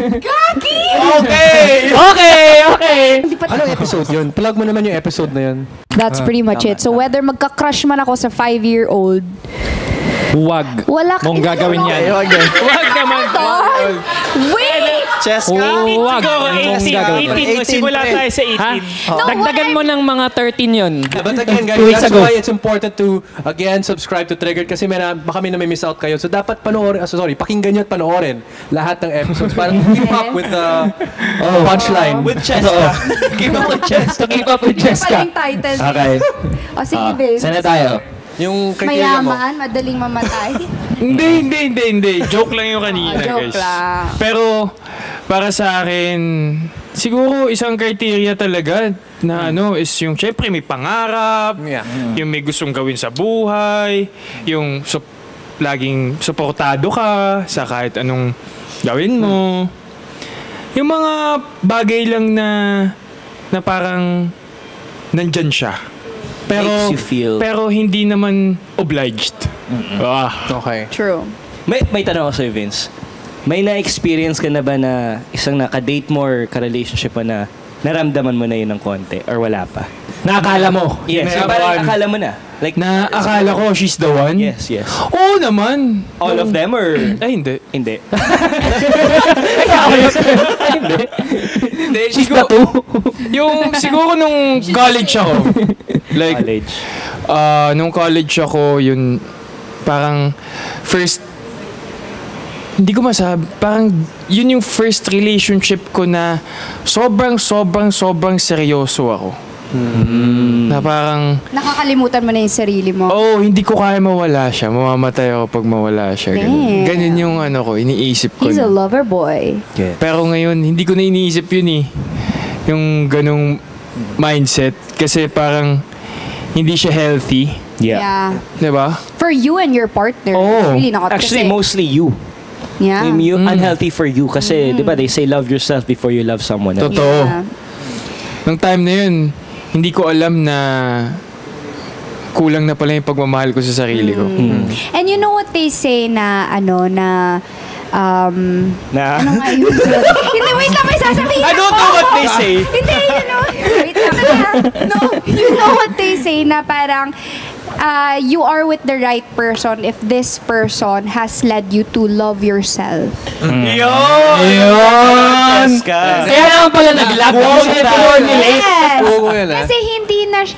Okay! Okay. Anong episode yun? Plug mo naman yung episode na yun. That's pretty much it. So whether magka-crush man ako sa 5-year-old, Huwag wala mong gagawin yan. Huwag naman. Wait! Cheska? Huwag mong gagawin. 18 mo. Simula tayo sa 18. Ha? Dagdagan mo ng mga 13 yun. But again, guys, 2 weeks that's ago. why it's important to, again, subscribe to Triggered kasi baka may miss out kayo. So dapat panoorin, pakinggan nyo at panoorin lahat ng episodes para keep up with the punchline. With Cheska. Keep up with Cheska. Keep up with Pala Jessica. yung title. Okay. O sige, Vince. Sana tayo. Yung criteria mo. Mayaman, madaling mamatay. Hindi. Joke lang yung kanina, Joke guys. lang. Pero, para sa akin, siguro isang criteria talaga na is yung, syempre, may pangarap, Yeah. yung may gustong gawin sa buhay, yung laging suportado ka sa kahit anong gawin mo. Yung mga bagay lang na parang nandyan siya. Makes you feel. Pero hindi naman obliged. Okay. True. May tanong ako sa'yo, Vince. May na-experience ka na ba na isang naka-date mo or ka-relationship mo na naramdaman mo na yun ng konti or wala pa? Nakakala mo. Yes. Meron. Parang akala mo na. Like, Na akala ko she's the one? yes. Oo naman. All of them or? Ay, hindi. Hindi. Hindi, She's the two. siguro nung college ako. Like, College. nung college ako, yun, parang first, hindi ko masabi, parang yun yung first relationship ko na sobrang seryoso ako. Na parang, Nakakalimutan mo na yung sarili mo. hindi ko kaya mawala siya. Mamamatay ako pag mawala siya. Damn. Ganun yung iniisip ko. He's a na. lover boy. Pero ngayon, hindi ko na iniisip yun eh. Yung ganung mindset. Kasi parang, hindi siya healthy. Yeah. Diba? For you and your partner. Oh. Really not. Actually, kasi, mostly you. yeah. Unhealthy for you kasi, di ba, they say love yourself before you love someone else. Totoo. Yeah. Nung time na yun, hindi ko alam na kulang na pala yung pagmamahal ko sa sarili ko. And you know what they say na, ano nga yun? Hindi, wait lang, may sasabihin I don't ako. know what they say. Hindi, wait lang. No, you know what they say na parang, you are with the right person if this person has led you to love yourself. Yun! Kaya naman pala nag-love. Yes! Oo, yan, ah. Kasi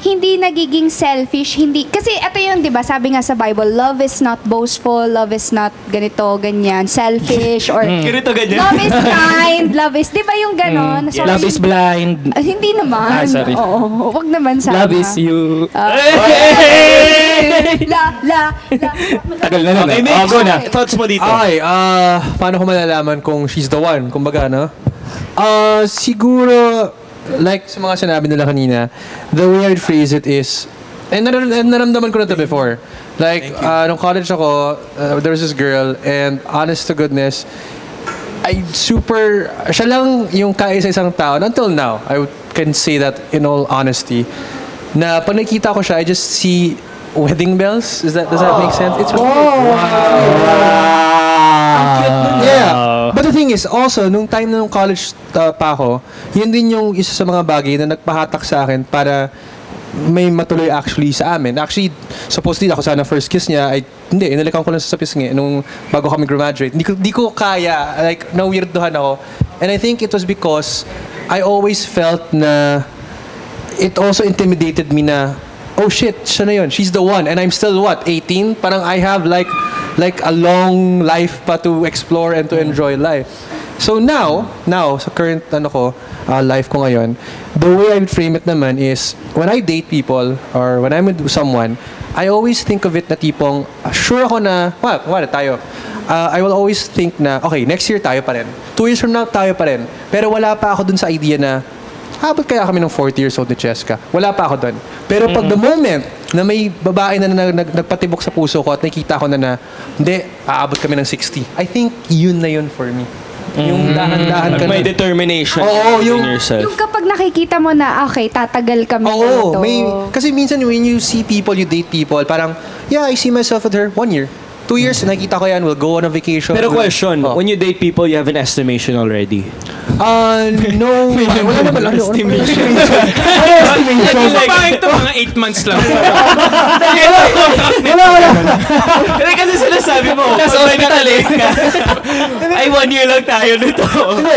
hindi nagiging selfish, kasi ito yun, 'di ba? Sabi nga sa Bible, love is not boastful, love is not ganito, ganyan, selfish or Ganito, ganyan. love is kind, love is, 'di ba yung ganon? Sorry. Love is blind. Hindi naman. Sorry. Oo, wag naman sana. Love is you. La. Tagal na nun. Okay, eh. Mitch, Go na. thoughts mo dito? Okay, paano ko malalaman kung she's the one? Kumbaga, no? Siguro, like sa mga sinabi nila kanina, the way I'd phrase it is, and naramdaman ko na to before, Like, nung college ako, there was this girl, and honest to goodness, siya lang yung kaisa-isang tao. Until now, can say that in all honesty, na pag nakita ko siya, I just see wedding bells. Does that make sense? It's Yeah. But the thing is, also, nung time nung college pa ako, yun din yung isa sa mga bagay na nagpahatak sa akin para may matuloy actually sa amin. Actually, supposedly ako sana first kiss niya, hindi, inalikan ko lang sa pisngi nung bago kami graduate. Di ko kaya, like, na-weirdohan ako. And I think it was because I always felt na it also intimidated me na, oh shit, siya na yun. She's the one. And I'm still, 18? Parang I have like a long life pa to explore and to enjoy life. So now, sa current life ko ngayon, the way I would frame it naman is, when I date people, or when I'm with someone, I always think of it na tipong, sure ako na, tayo. I will always think na, okay, next year tayo pa rin. 2 years from now, tayo pa rin. Pero wala pa ako dun sa idea na, abot kaya kami ng 40 years old ni Cheska? Wala pa ako dun. Pero pag the moment na may babae na nagpatibok sa puso ko at nakikita ko na hindi, aabot kami ng 60. I think yun na yun for me. Yung dahan-dahan ka may na. determination yung in yourself. Yung kapag nakikita mo na, okay, tatagal kami Oo, nito. kasi minsan when you see people, you date people, parang, yeah, I see myself with her 1 year. 2 years, nakita ko yan, we'll go on a vacation. Pero question, when you date people, you have an estimation already? No. Wala naman lang. Estimation. Bakit ito mga 8 months lang? Wala. Kasi sinasabi mo, nasa hospital ay 1 year lang tayo nito.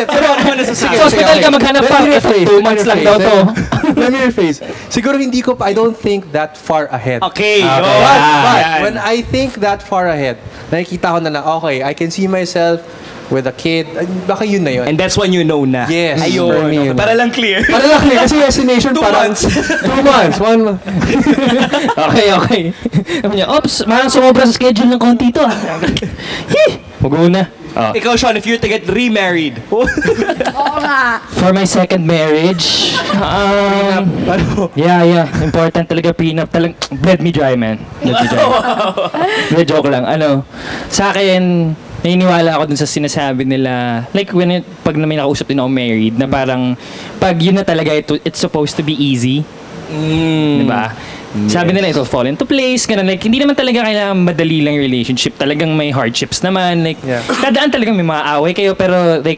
Pero ano nasasabi? Sa hospital ka maghanap pa. 2 months lang daw to. Let me rephrase. Siguro I don't think that far ahead. Okay. But when I think that far ahead, nakikita ko na okay, I can see myself with a kid. Baka yun na yun. And that's when you know na. Yes. Ayun. For me, yun. Para lang clear. Kasi destination 2 parang... months. 2 months. 1 month. Okay. Sabi niya, ops, parang sumobra sa schedule ng konti to. Huwag muna. Ikaw, Sean, if you're to get remarried. Oo nga. For my second marriage, yeah. Important talaga, prenup. Bled me dry, man. Bled me dry. Hindi, joke lang. Sa akin, naniniwala ako dun sa sinasabi nila. Like, pag may nakausap din ako married, na parang, pag yun na talaga, it's supposed to be easy. Diba? Sabi nila, it'll fall into place. Ganun. Like, hindi naman talaga kailangan madali lang yung relationship. Talagang may hardships naman. Like, dadaan talagang may mga away kayo, pero like,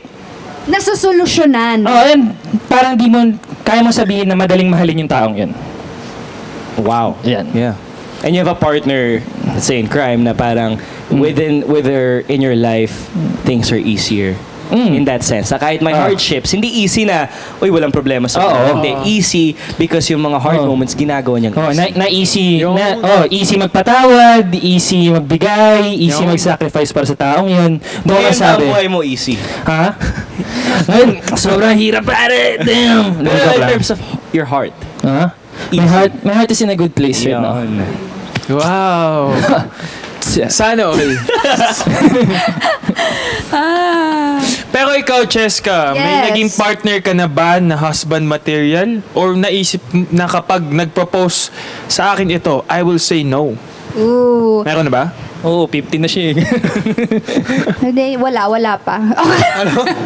nasusolusyonan. and parang di mo, kaya mo sabihin na madaling mahalin yung taong yun. Wow. Yan. Yeah. And you have a partner, let's say in crime, na parang in your life, things are easier. In that sense. Na kahit may hardships, hindi easy na, walang problema sa Hindi, easy because yung mga hard moments, ginagawa niyang easy. Easy magpatawad, easy magbigay, easy mag-sacrifice para sa taong yun. Doon ka sabi. Ngayon, buhay mo easy. Ha? Ngayon, sobrang hirap pare. Damn. In terms of your heart. My heart is in a good place right now. Wow. Sana okay. Pero ikaw, Cheska, may naging partner ka na ba na husband material? Or naisip na kapag nag-propose sa akin ito, I will say no? Ooh. Meron na ba? Oo, 50 na siya eh. Hindi, wala pa.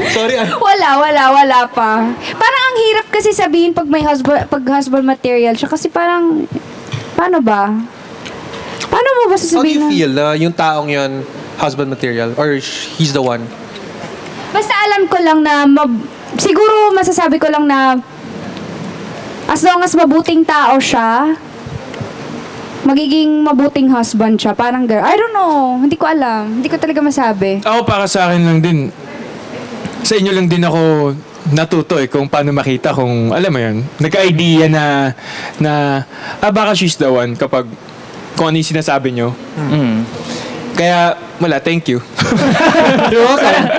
Sorry. Wala pa. Parang ang hirap kasi sabihin pag may husband material siya kasi parang, paano ba? Paano mo ba sasabihin? How do you feel na yung taong yun, husband material? Or he's the one? Basta alam ko lang na, siguro masasabi ko lang na, as long as mabuting tao siya, magiging mabuting husband siya. Parang girl. I don't know. Hindi ko alam. Hindi ko talaga masabi. Ako, para sa akin lang din. Sa inyo lang din ako natuto kung paano makita kung, alam mo yun, nagka-idea na baka she's the one kapag kung ano yung sinasabi nyo. Kaya, wala, thank you.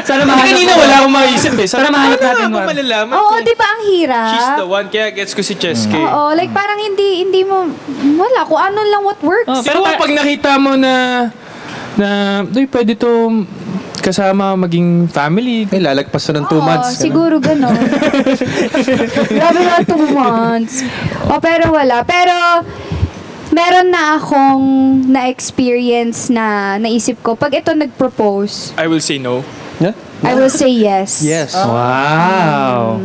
Sana mahanap Kanina wala akong maisip Sana mahanap natin. Ako malalaman Oo, kung di ba ang hirap? she's the one, kaya gets ko si Cheske. Oo, like parang hindi mo, wala, kung ano lang what works. Pero pag nakita mo na pwede to kasama maging family. Lalagpas na ng 2 Oo, months. siguro gano'n. Grabe na 2 months. Pero wala. Pero, Meron na akong na-experience na naisip ko, pag ito nag-propose, I will say no. Yeah? I will say yes. Yes. Wow.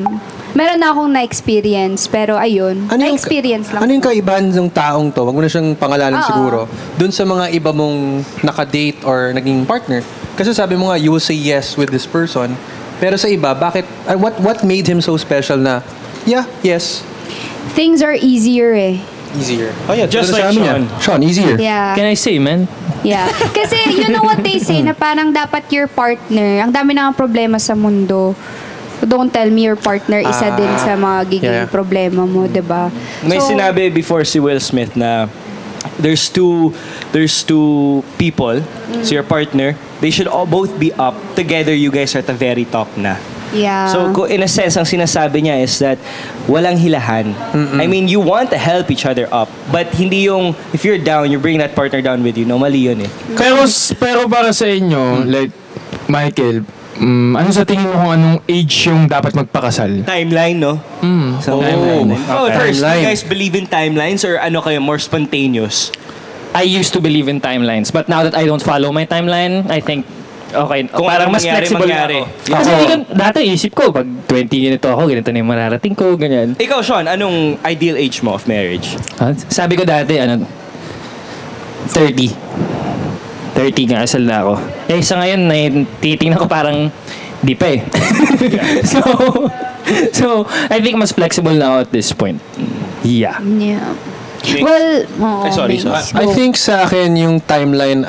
Meron na akong na-experience, pero ayun, na-experience lang. Ano yung kaibahan ng taong to? Wag mo na siyang pangalanan Oo. siguro. Dun sa mga iba mong nakadate or naging partner. Kasi sabi mo nga, you will say yes with this person. Pero sa iba, bakit, what made him so special na, yeah, yes, Things are easier eh. easier. Oh yeah, Just tulad like sa amin yan. Sean, easier. Yeah. Can I say, man? Yeah. Kasi you know what they say, na parang dapat your partner, ang dami na nga problema sa mundo. Don't tell me your partner isa din sa mga giging yeah. problema mo, 'di ba? May sinabi before si Will Smith na there's two people, so your partner, they should all both be up. Together, you guys are at the very top na. Yeah. So, in a sense, ang sinasabi niya is that walang hilahan. I mean, you want to help each other up. But hindi yung, if you're down, you bring that partner down with you. No, mali yun eh. Pero para sa inyo, like, Michael, ano sa tingin mo kung anong age yung dapat magpakasal? Timeline, no? So, Timeline. Oh, first, Timeline. you guys believe in timelines or ano kayo, more spontaneous? I used to believe in timelines, but now that I don't follow my timeline, I think okay, Kung parang anong mas mangyari, flexible mangyari. na ako. Kasi hindi ko, dati isip ko, pag 20 ganito ako, ganito na yung mararating ko, ganyan. Ikaw, Sean, anong ideal age mo of marriage? Sabi ko dati, 30. 30 nga, asal na ako. Eh, sa ngayon, titingnan ko parang, di pa eh. so, I think mas flexible na ako at this point. Yeah. Yeah. Well, sorry. thanks. I think sa akin yung timeline,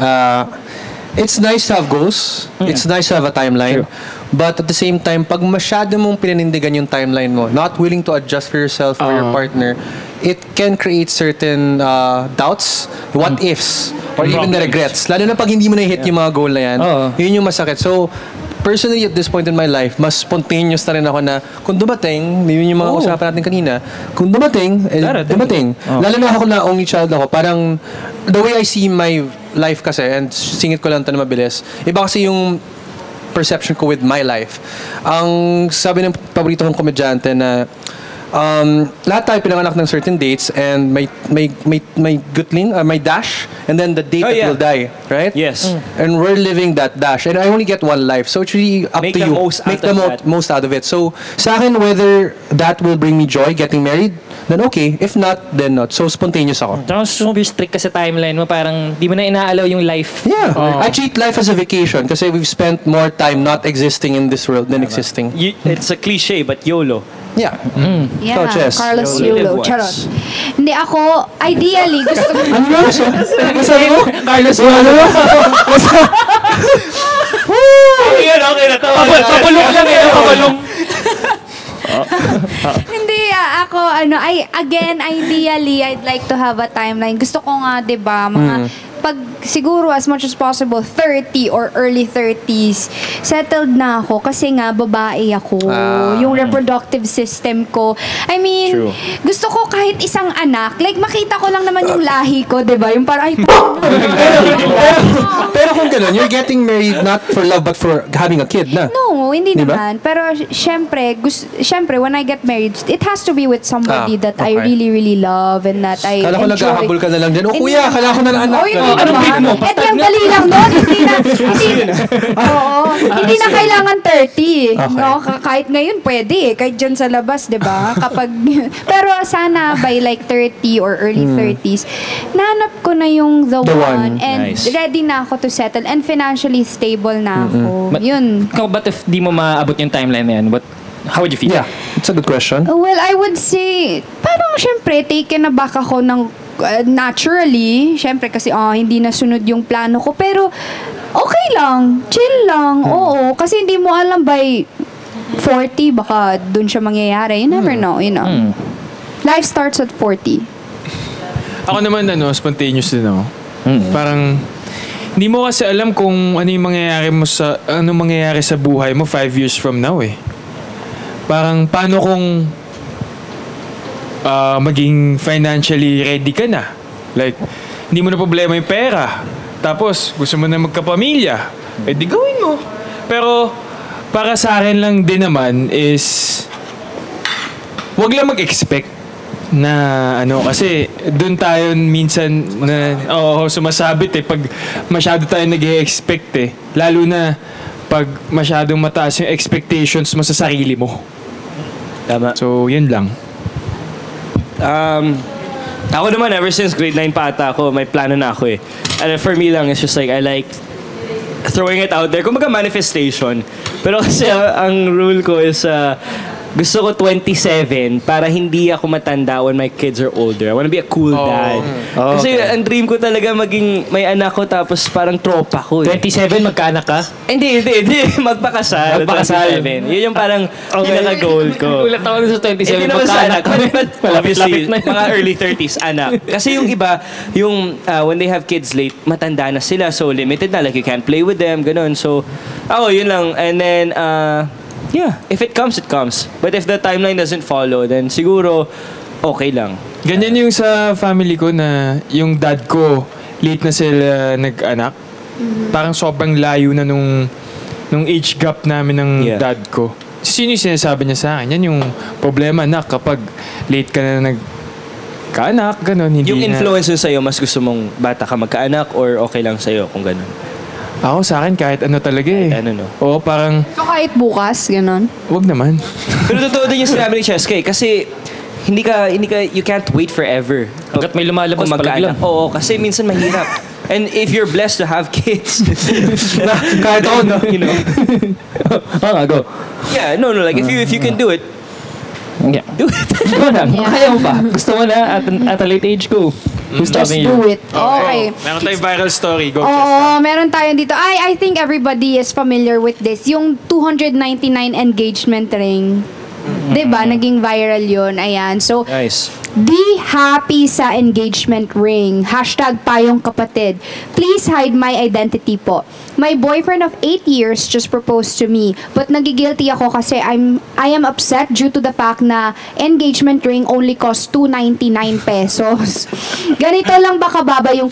it's nice to have goals. It's nice to have a timeline. True. But at the same time, pag masyado mong pinanindigan yung timeline mo, not willing to adjust for yourself or your partner, it can create certain doubts, what ifs, or even the regrets. Lalo na pag hindi mo na-hit yung mga goal na yan, yun yung masakit. So, personally, at this point in my life, mas spontaneous na rin ako na kung dumating, yun yung mga usapan natin kanina, kung dumating, dumating. Lalo na ako na only child ako, parang the way I see my life kasi, and singit ko lang ito na mabilis, iba kasi yung perception ko with my life. Ang sabi ng paborito kong komedyante na lahat tayo pinanganak ng certain dates and may gutling, may dash, and then the date that will die, right? Yes. And we're living that dash. And I only get one life. So it's really up Make to the you. most Make out the of that. most out of it. So sa akin, whether that will bring me joy, getting married, then okay. If not, then not. So spontaneous ako. Tsaka super strict ka sa timeline mo, parang di mo na inaalaw yung life. Yeah. I treat life as a vacation kasi we've spent more time not existing in this world than existing. It's a cliche, but YOLO. Yeah. Yeah, Ikaw, Chess. Carlos You only live Yulo. once. Charot. Hindi ako, ideally, gusto ko... Ano ba? Masabi mo? Carlos, ano? Okay na to. Kapulong lang eh, kapulong. Hindi, ako, ideally, I'd like to have a timeline. Gusto ko nga, di ba, mga, pag siguro as much as possible, 30 or early 30s, settled na ako kasi nga, babae ako. Yung reproductive system ko. I mean, True. gusto ko kahit isang anak, like makita ko lang naman yung lahi ko, di ba? Yung parang, ay, Pero kung gano'n, you're getting married not for love but for having a kid na. no, hindi Di ba? naman. Pero syempre, when I get married, it has to be with somebody that I okay. really, really love and that I Kala ko enjoy. naghahabol ka na lang dyan. Oh, Hindi kuya, kala ko na anak. Oh, hindi anong naman. grade mo? Eh, yung dali lang doon. Hindi na kailangan 30. No, kahit ngayon pwede eh. Kahit dyan sa labas, di ba? Pero sana by like 30 or early 30s, nahanap ko na yung the one. And Nice. ready na ako to settle. And financially stable na ako. Yun. Ikaw, but if di mo maabot yung timeline na yan, how would you feel? Yeah, it's a good question. Well, I would say, parang syempre, taken aback ako ng naturally. Syempre kasi hindi nasunod yung plano ko. Pero, okay lang. Chill lang. Oo. Kasi hindi mo alam by 40, baka dun siya mangyayari. You never know, you know. Life starts at 40. Ako naman, spontaneous din ako. Parang, hindi mo kasi alam kung ano yung mangyayari sa buhay mo 5 years from now eh. Parang, paano kung maging financially ready ka na? Like, hindi mo na problema yung pera. Tapos, gusto mo na magkapamilya. Eh, di gawin mo. Pero, para sa akin lang din naman is, wag lang mag-expect. na kasi doon tayo minsan na sumasabit pag masyado tayo nag-expect lalo na pag masyadong mataas yung expectations mo sa sarili mo. Tama. So yun lang. Ako naman, ever since grade 9 pa ata ako, may plano na ako And for me lang, it's just like, I like throwing it out there. Kumbaga manifestation. Pero kasi ang rule ko is, gusto ko 27 para hindi ako matanda when my kids are older. I wanna be a cool dad. Kasi ang dream ko talaga maging may anak ko tapos parang tropa ko. 27, magkaanak ka? Hindi. Magpakasal. 27. Yun yung parang pinaka-goal ko. Ulat ako sa 27, Hindi naman magkaanak ka. but obviously, Lapit na yun. mga early 30s, anak. Kasi yung iba, when they have kids late, matanda na sila. So, limited na. Like, you can't play with them. Ganun. So, yun lang. And then, yeah, if it comes, it comes. But if the timeline doesn't follow, then siguro, okay lang. Ganyan yung sa family ko na yung dad ko, late na sila nag-anak. Parang sobrang layo na nung age gap namin ng dad ko. Sino yung sinasabi niya sa akin? Yan yung problema, kapag late ka na nagkaanak, ganun. Hindi Yung influence sa'yo, mas gusto mong bata ka magkaanak or okay lang sa'yo kung ganun? Ako sa akin, kahit ano talaga Kahit ano, no? Oo, parang, So kahit bukas, ganon? wag naman. Pero totoo din yung sinabi ni Cheska kasi you can't wait forever. Hanggat may lumalabas, Kung magkaanak. palaglag. Oo, kasi minsan mahirap. And if you're blessed to have kids, Kahit ako, no? you know. Go. Yeah, no, like if you can do it, Yeah. do it. Go na. Kaya mo pa. Gusto mo na at a late age ko. Who's Just stopping do you? it. Okay. Meron tayong viral story. Go, Oo, meron tayo dito. I think everybody is familiar with this. Yung 299 engagement ring. Diba? Naging viral yun. Ayan. So, Nice. be happy sa engagement ring. #payong kapatid. Please hide my identity po. My boyfriend of 8 years just proposed to me, but nagigilty ako kasi I am upset due to the fact na engagement ring only cost 299 pesos. Ganito lang ba kababa yung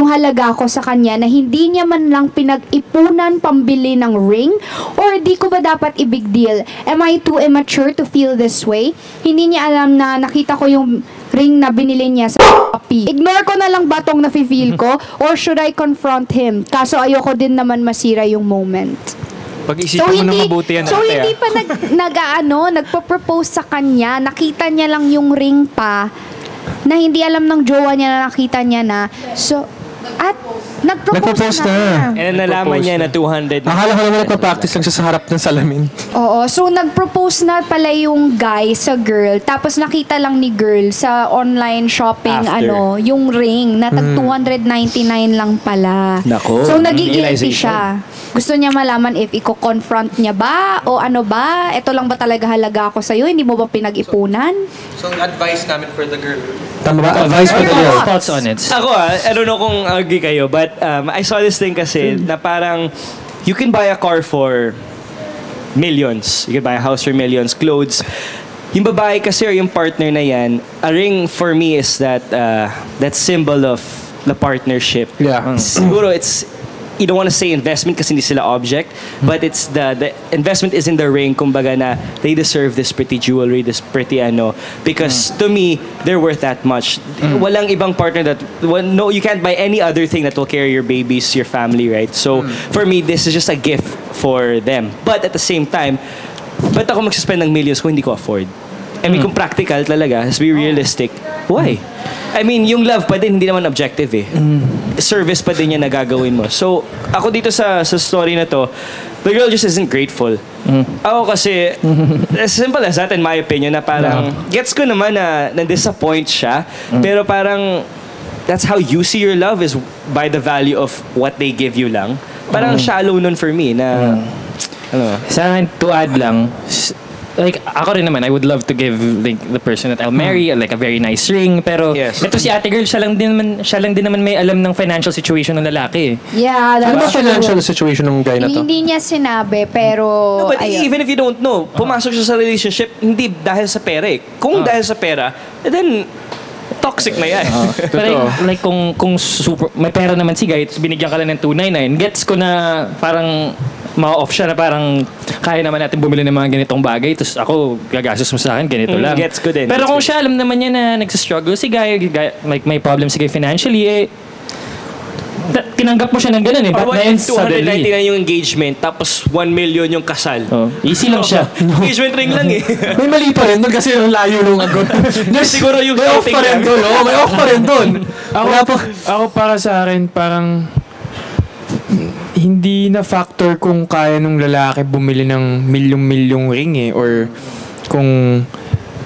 halaga ko sa kanya na hindi niya man lang pinag-ipunan pambili ng ring? Or di ko ba dapat i-big deal? Am I too immature to feel this way? Hindi niya alam na nakita ko yung ring na binili niya sa Shopee. Ignore ko na lang ba tong nafe-feel ko? Or should I confront him? Kaso ayoko din naman masira yung moment. Pag-isipan mo na mabuti yan. So hindi pa nagpo-propose sa kanya, nakita niya lang yung ring pa na hindi alam ng jowa niya na nakita niya na. So, at nagpropose na. And nalaman niya na 200. Akala ko naman nagpa-practice lang siya sa harap ng salamin. Oo, so nagpropose na pala yung guy sa girl, tapos nakita lang ni girl sa online shopping After. yung ring na tag 299 lang pala. Nako, So nagigilty realization. siya. Gusto niya malaman if i-confront niya ba o ano ba? Ito lang ba talaga halaga ako sa'yo? Hindi mo ba pinag-ipunan? So, advice namin for the girl. Tama ba? Advice for the Your girl. Thoughts on it? Ako I don't know kung agree kayo, but I saw this thing kasi na parang you can buy a car for millions. You can buy a house for millions, clothes. Yung babae kasi or yung partner na yan, a ring for me is that symbol of the partnership. Yeah. Siguro you don't want to say investment kasi hindi sila object, but it's the investment is in the ring, kumbaga na they deserve this pretty jewelry, this pretty because to me, they're worth that much. Walang ibang partner no, you can't buy any other thing that will carry your babies, your family, right? So, for me, this is just a gift for them. But at the same time, ba't ako mag-spend ng millions kung hindi ko afford? I mean, kung practical talaga, let's be realistic, why? I mean, yung love pa din, hindi naman objective Service pa din yan na gagawin mo. So, ako dito sa story na to, the girl just isn't grateful. Ako kasi, as simple as that in my opinion, na parang, gets ko naman na disappoint siya, pero parang, that's how you see your love is by the value of what they give you lang. Parang shallow nun for me na, Sa akin, to add lang, like, ako rin naman, I would love to give like the person that I'll marry like a very nice ring, pero Yes. ito si ate girl, siya lang din naman may alam ng financial situation ng lalaki. Yeah, Ano ba that's financial true. situation ng guy na to? Hindi niya sinabi, pero No, but ayun. even if you don't know, pumasok siya sa relationship, hindi dahil sa pera Kung dahil sa pera, then, toxic na yan. Pero like kung super, may pera naman si guy, tapos binigyan ka lang ng 299, gets ko na parang ma-off siya na parang kaya naman natin bumili ng mga ganitong bagay, tapos ako, gagastos mo sa akin, ganito lang. Gets ko din. Pero Gets kung ko siya, alam naman niya na nagsistruggle si Guy, like may problem si Guy financially, tinanggap mo siya ng ganun Or But what then if 299 suddenly, yung engagement, tapos 1 million yung kasal? easy lang siya. Engagement ring lang eh. May mali pa rin doon kasi ang layo nung agad. Siguro yung may off shopping pa rin lang. doon. Oo, may off pa rin doon. Ako para sa akin, parang hindi na factor kung kaya nung lalaki bumili ng milyong-milyong ring or kung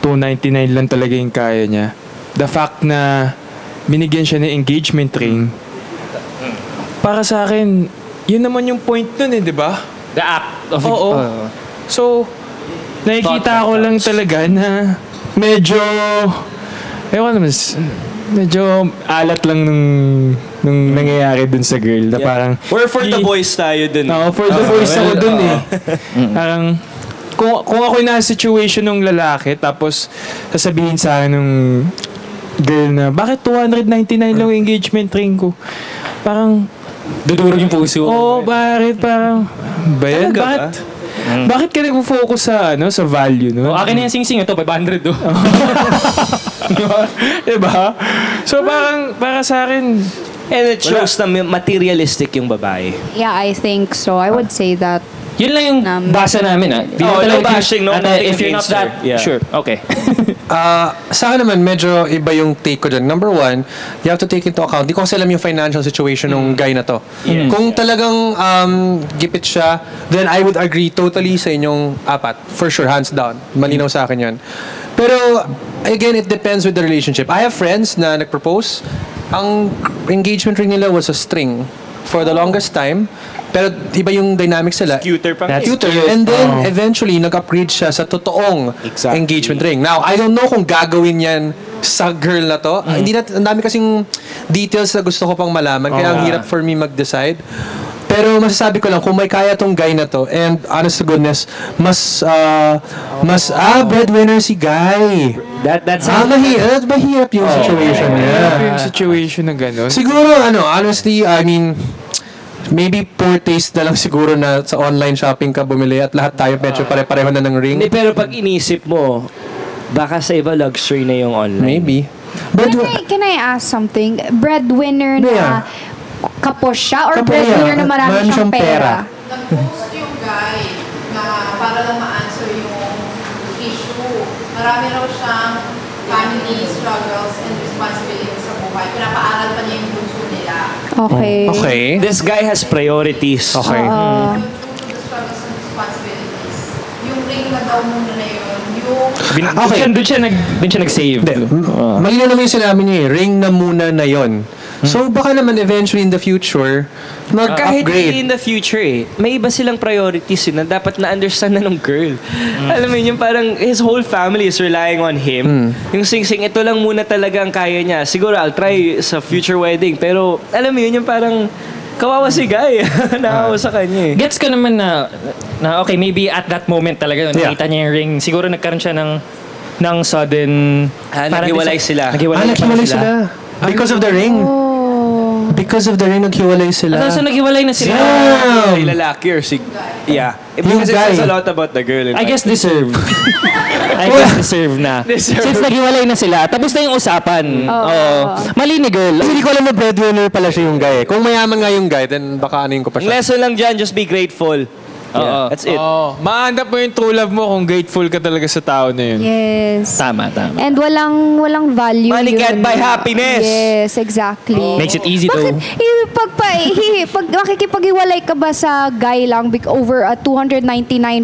299 lang talaga yung kaya niya. The fact na binigyan siya ng engagement ring, para sa akin, yun naman yung point nun di ba? The act of Oo. So, nakikita ko lang talaga na medyo, ewan naman, medyo alat lang nung nangyayari dun sa girl na parang We're for the boys tayo dun. no, for the boys ako dun parang kung ako na situation ng lalaki tapos sasabihin sa akin ng girl na bakit 299 lang yung engagement ring ko, parang dudurog yung puso. bakit parang ba yan? Talaga Bakit ka nag-focus sa sa value no? Akin na yung sing-sing ito, 500 Diba? So parang para sa akin And it shows na materialistic yung babae. Yeah, I think so. I would say that. Yun lang yung basa namin Di Oh, naman no bashing, no? And, Nothing if you're not against her. that, Yeah. sure, okay. Sa akin naman, medyo iba yung take ko dyan. Number one, you have to take into account, di ko kasi alam yung financial situation ng guy na to. Kung talagang gipit siya, then I would agree totally sa inyong apat. For sure, hands down. Malinaw sa akin yan. Pero, again, it depends with the relationship. I have friends na nag-propose. Ang engagement ring nila was a string for the longest time. Pero iba yung dynamics nila. Cuter pa. That's Cuter. And then, eventually, nag-upgrade siya sa totoong Exactly. engagement ring. Now, I don't know kung gagawin yan sa girl na to. Hindi na, ang dami kasing details na gusto ko pang malaman. Kaya ang hirap for me mag-decide. Pero masasabi ko lang, kung may kaya tong guy na to, and honest to goodness, breadwinner si Guy. That's Mahirap yung situation niya. yung situation na gano'n. Siguro, honestly, I mean, maybe poor taste na lang siguro na sa online shopping ka bumili at lahat tayo medyo pare-pareho na ng ring. Hindi, pero pag inisip mo, baka sa iba luxury na yung online. Maybe. But, Can I ask something? Breadwinner na Yeah. kapos siya or Kapos, breadwinner na marami marami siyang siyang pera? pera? Nag-post yung guy na para lang ma-answer yung issue. Marami raw siyang family struggles and responsibilities sa buhay. Pinapaaral pa niya yung bunso nila. Okay. okay. This guy has priorities. Okay. Through the struggles and responsibilities, yung ring na daw muna na yun, yung Okay. Doon siya nag-save. Malinaw naman yung sinabi niya ring na muna na yon. So, baka naman eventually in the future, Kahit mag-upgrade. in the future may iba silang priorities na dapat na-understand na ng girl. Alam mo yun, yung parang his whole family is relying on him. Yung sing-sing, ito lang muna talaga ang kaya niya. Siguro I'll try sa future wedding, pero alam mo yun, yung parang kawawa si Guy. Nakawa sa kanya eh. Gets ko naman na okay, maybe at that moment talaga, Yeah. nakita niya yung ring, siguro nagkaroon siya ng sudden... parang Naghiwalay sila. Naghiwalay sila. Because of the ring. Because of the ring, naghiwalay sila. So naghiwalay na sila. Yung lalaki or si... Yeah. Yung Because it guy. says a lot about the girl. I guess deserve. I guess deserve na. Deserve. Since naghiwalay na sila, tapos na yung usapan. Oo. Mali ni girl. Kasi hindi ko alam na breadwinner pala siya yung guy. Kung mayaman nga yung guy, then baka anuin ko pa Ang siya. lesson lang dyan, just be grateful. Oo. That's it. Mahanap mo yung true love mo kung grateful ka talaga sa tao na yun. Yes. Tama. And walang value Money yun. can't buy happiness. Yes, exactly. Makes it easy though. Pag makikipag-iwalay ka ba sa guy lang over 299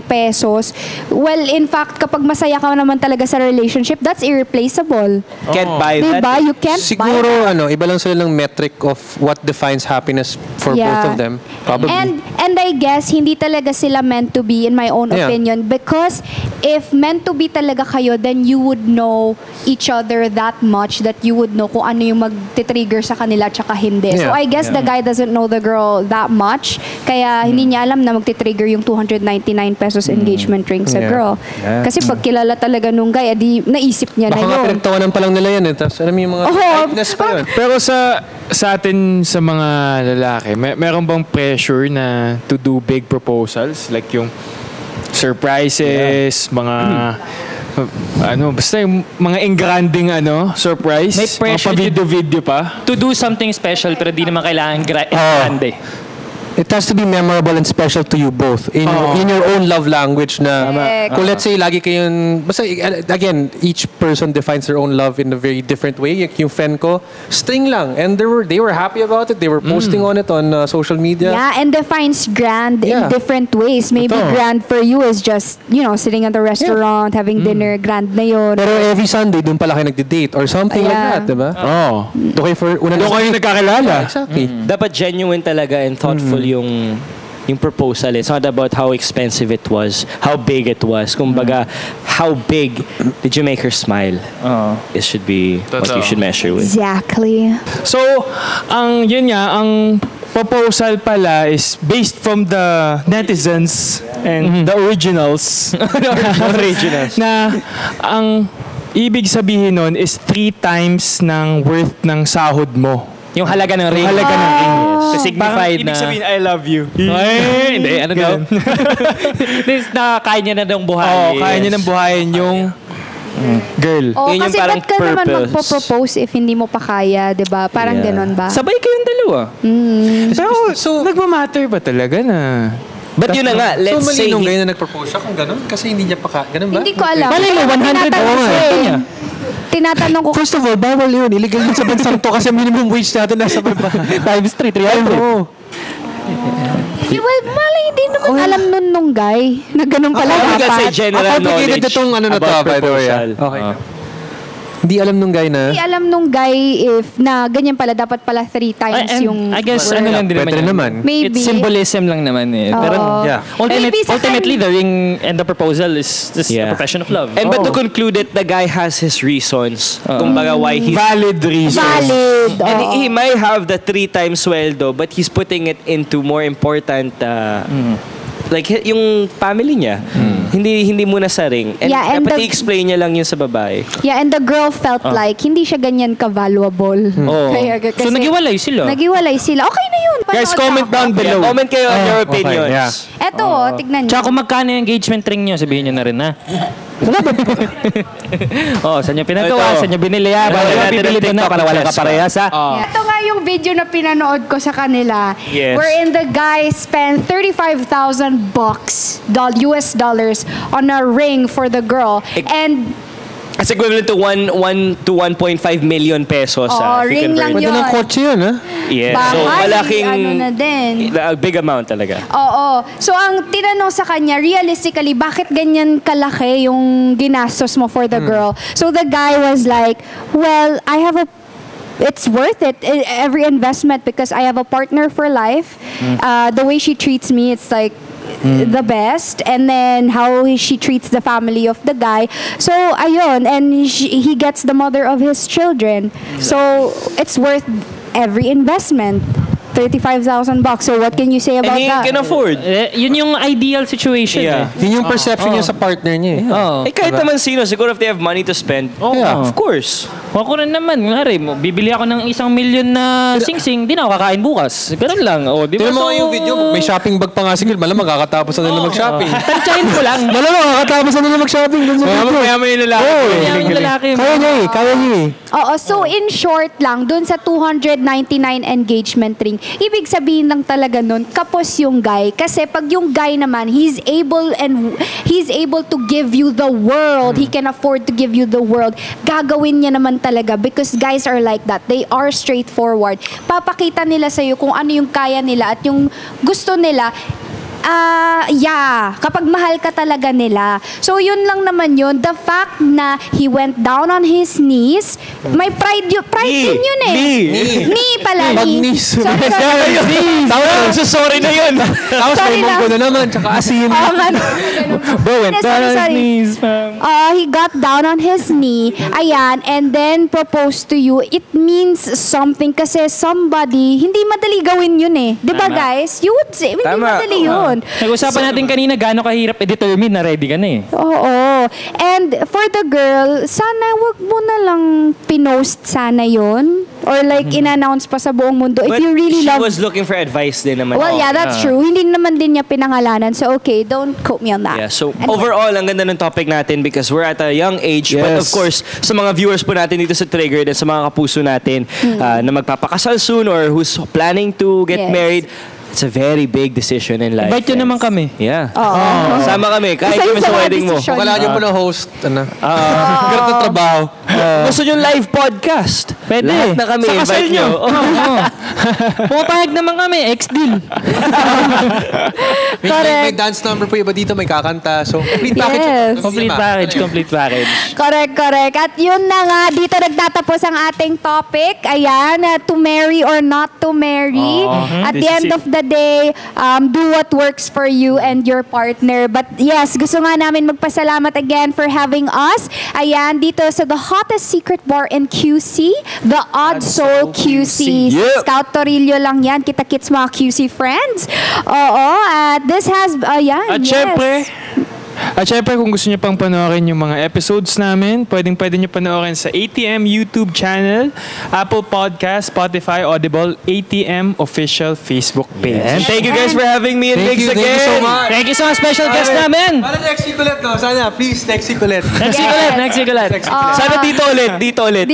pesos, well, in fact, kapag masaya ka naman talaga sa relationship, that's irreplaceable. Can't buy that. Diba? You can't buy Siguro, iba lang sila ng metric of what defines happiness for both of them. Probably. And I guess, hindi talaga sila meant to be, in my own Yeah. opinion. Because if meant to be talaga kayo, then you would know each other that much that you would know kung ano yung mag-trigger sa kanila tsaka hindi. So Yeah. I guess the guy doesn't know the girl that much. Kaya hindi niya alam na mag-trigger yung 299 pesos engagement ring sa Yeah. girl. Kasi pag kilala talaga nung guy, edi naisip niya Baka na nga yun. pinagtawanan pa lang nila yan eh. Tapos alam mo yung mga Oo. tightness pa yun. Pero sa atin, sa mga lalaki, meron bang pressure na to do big proposals? Like yung surprises, mga basta yung mga engranding surprise. May pressure video pa. To do something special pero di naman kailangan grande. It has to be memorable and special to you both in your own love language na kung let's say lagi kayong basta again each person defines their own love in a very different way. Yung friend ko string lang and they were happy about it. They were posting on it on social media. Yeah, and defines grand in different ways. Maybe grand for you is just, sitting at the restaurant, having dinner, grand na yun. Pero every Sunday doon pala kayo nagde-date or something like that, diba? Doon kayo nagkakilala. Exactly. Dapat genuine talaga and thoughtful yung proposal. It's not about how expensive it was, how big it was. Kumbaga, how big did you make her smile? It should be what you should measure with. Exactly. So, ang proposal pala is based from the netizens and the originals. Na ang ibig sabihin nun is 3 times ng worth ng sahod mo. Yung halaga ng ring. To signified na... Ibig sabihin, I love you. Ay, hindi. Ano daw? Kaya niya na daw buhayin. Kaya niya na buhayin yung girl. Oh, Yun yung kasi parang ba't ka naman purpose. magpo-propose if hindi mo pa kaya, di ba? Parang ganon ba? Sabay kayong dalawa. Pero, nagmamatter ba talaga na... But yun na nga, let's so say... malinong ngayon na nagpropose siya kung gano'n? Kasi hindi niya pa ganun ba? Hindi ko alam. Malay mo, 100 Tinatanong ko. First of all, bawal yun. Illegal yun sa bansang to kasi minimum wage natin nasa times 3, 300. Well, malay, hindi naman alam nun nung guy na ganun pala I can say dapat. general knowledge itong na to, about by the way. proposal. Okay. Hindi alam nung guy na... Hindi alam nung guy if na ganyan pala, dapat pala 3 times yung... I guess, word. lang din Pwede naman. Maybe. It's symbolism lang naman eh. Pero Maybe sa ultimately, the ring and the proposal is just a profession of love. And but to conclude it, the guy has his reasons. Kumbaga why he's... Valid reasons. Valid. And he might have the 3 times sweldo, but he's putting it into more important... like yung family niya. Hindi muna sa ring. And Yeah, and dapat the- i-explain niya lang yun sa babae. Yeah, and the girl felt like hindi siya ganyan ka-valuable. So, nagiwalay sila. Nagiwalay sila. Okay na yun. Guys, Panood comment ako. down below. Comment kayo on your opinions. yeah. Eto, tignan niyo. Tsaka kung magkano yung engagement ring nyo, sabihin nyo na rin na. Saan nyo pinagawa, Ito. saan nyo binili yan, Ito, para natin natin ulit ang na, para wala ka TikTok parehas ha. Ito nga yung video na pinanood ko sa kanila. Yes. Wherein the guy spent $35,000 US dollars on a ring for the girl. And It's equivalent to 1 to 1.5 million pesos. if you ring lang convert it. Pwede ng kotse yun, ha? Yeah. So, bahay, malaking... ano na din. A big amount talaga. Oo. So, ang tinanong sa kanya, realistically, bakit ganyan kalaki yung ginastos mo for the girl? So, the guy was like, well, it's worth it, every investment, because I have a partner for life. The way she treats me, it's like, the best, and then how she treats the family of the guy. So ayun, and he gets the mother of his children. So it's worth every investment. $35,000. So what can you say about And he that? can afford. Yun yung ideal situation Yeah. eh. Yun yung perception niya sa partner niya eh. Kahit naman sino, siguro if they have money to spend, of course. Ako rin naman, ngari, bibili ako ng 1 million na sing-sing, di na ako kakain bukas. Ganun lang. Di ba? Tignan mo yung video, may shopping bag pa nga si Gil. Malamang makakatapos na nila mag-shopping. Tansyahin ko lang. Malamang makakatapos na nila mag-shopping. Kaya may lalaki. Kaya yung lalaki. Kaya niya eh. Oo, so in short lang, dun sa 299 engagement ring, ibig sabihin lang talaga nun, kapos yung guy. Kasi pag yung guy naman, he's able to give you the world. He can afford to give you the world. Gagawin niya naman talaga because guys are like that. They are straightforward. Papakita nila sa'yo kung ano yung kaya nila at yung gusto nila. Kapag mahal ka talaga nila. So, yun lang naman yun. The fact na he went down on his knees, may pride din yun eh. Knee pala. Mag-knees. Sorry na yun. Tapos Sorry may lang. munggo na naman, tsaka asin. Sorry. He got down on his knee, ayan, and then proposed to you. It means something kasi somebody, hindi madali gawin yun eh. Di ba guys? You would say, hindi Tama. madali yun. Nag-usapan natin kanina gaano kahirap i-determine na ready ka na eh. Oo. And for the girl, sana wag mo na lang pinost sana yon or like in-announce pa sa buong mundo. If But you really she love... was looking for advice din naman. Well, yeah, that's true. Hindi naman din niya pinangalanan. So, okay, don't quote me on that. Yeah, so Anyway. overall, ang ganda ng topic natin because we're at a young age. But of course, sa mga viewers po natin dito sa Triggered and sa mga kapuso natin na magpapakasal soon or who's planning to get Yes. married, it's a very big decision in life. Invite nyo naman kami. Yeah. Oo. Sama kami. Kahit Isa yun kami sa sa mga wedding mo. desisyon. Kailangan nyo po na host, ganito na trabaho. Gusto nyo live podcast? Pwede. Lahat na kami. Sa kasal Invite nyo. Pumapahag naman kami, ex-deal. May dance number po iba dito, may kakanta. So, complete package. Yes. Complete package. Correct. At yun na nga, dito nagtatapos ang ating topic. Ayan, to marry or not to marry. At the end of the day, do what works for you and your partner. But yes, gusto nga namin magpasalamat again for having us. Ayan, dito sa the hottest secret bar in QC, the Odd Soul QC. Yep. Scout Torillo lang yan. Kita-kits mga QC friends. Oo, at this has, ayan, At syempre, kung gusto niyo pang panoorin yung mga episodes namin, pwede nyo panoorin sa ATM YouTube channel, Apple Podcast, Spotify, Audible, ATM official Facebook page. And thank you guys for having me and Migs again. Thank you so much. Thank you so much, special guest namin. Para next week ulit, no? Sana, please, next week ulit. Next week ulit. Sana dito ulit. Dito ulit.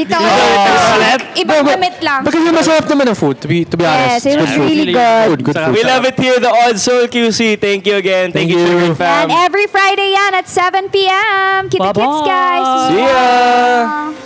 Ibang damit lang. Because yung masarap naman ang food, to be honest. Yes, it was really good. Good food. We love it here, the Odd Soul QC. Thank you again. Thank you, Sugar Fam. And every Friday yan at 7 p.m. Kita-kits, guys. See ya!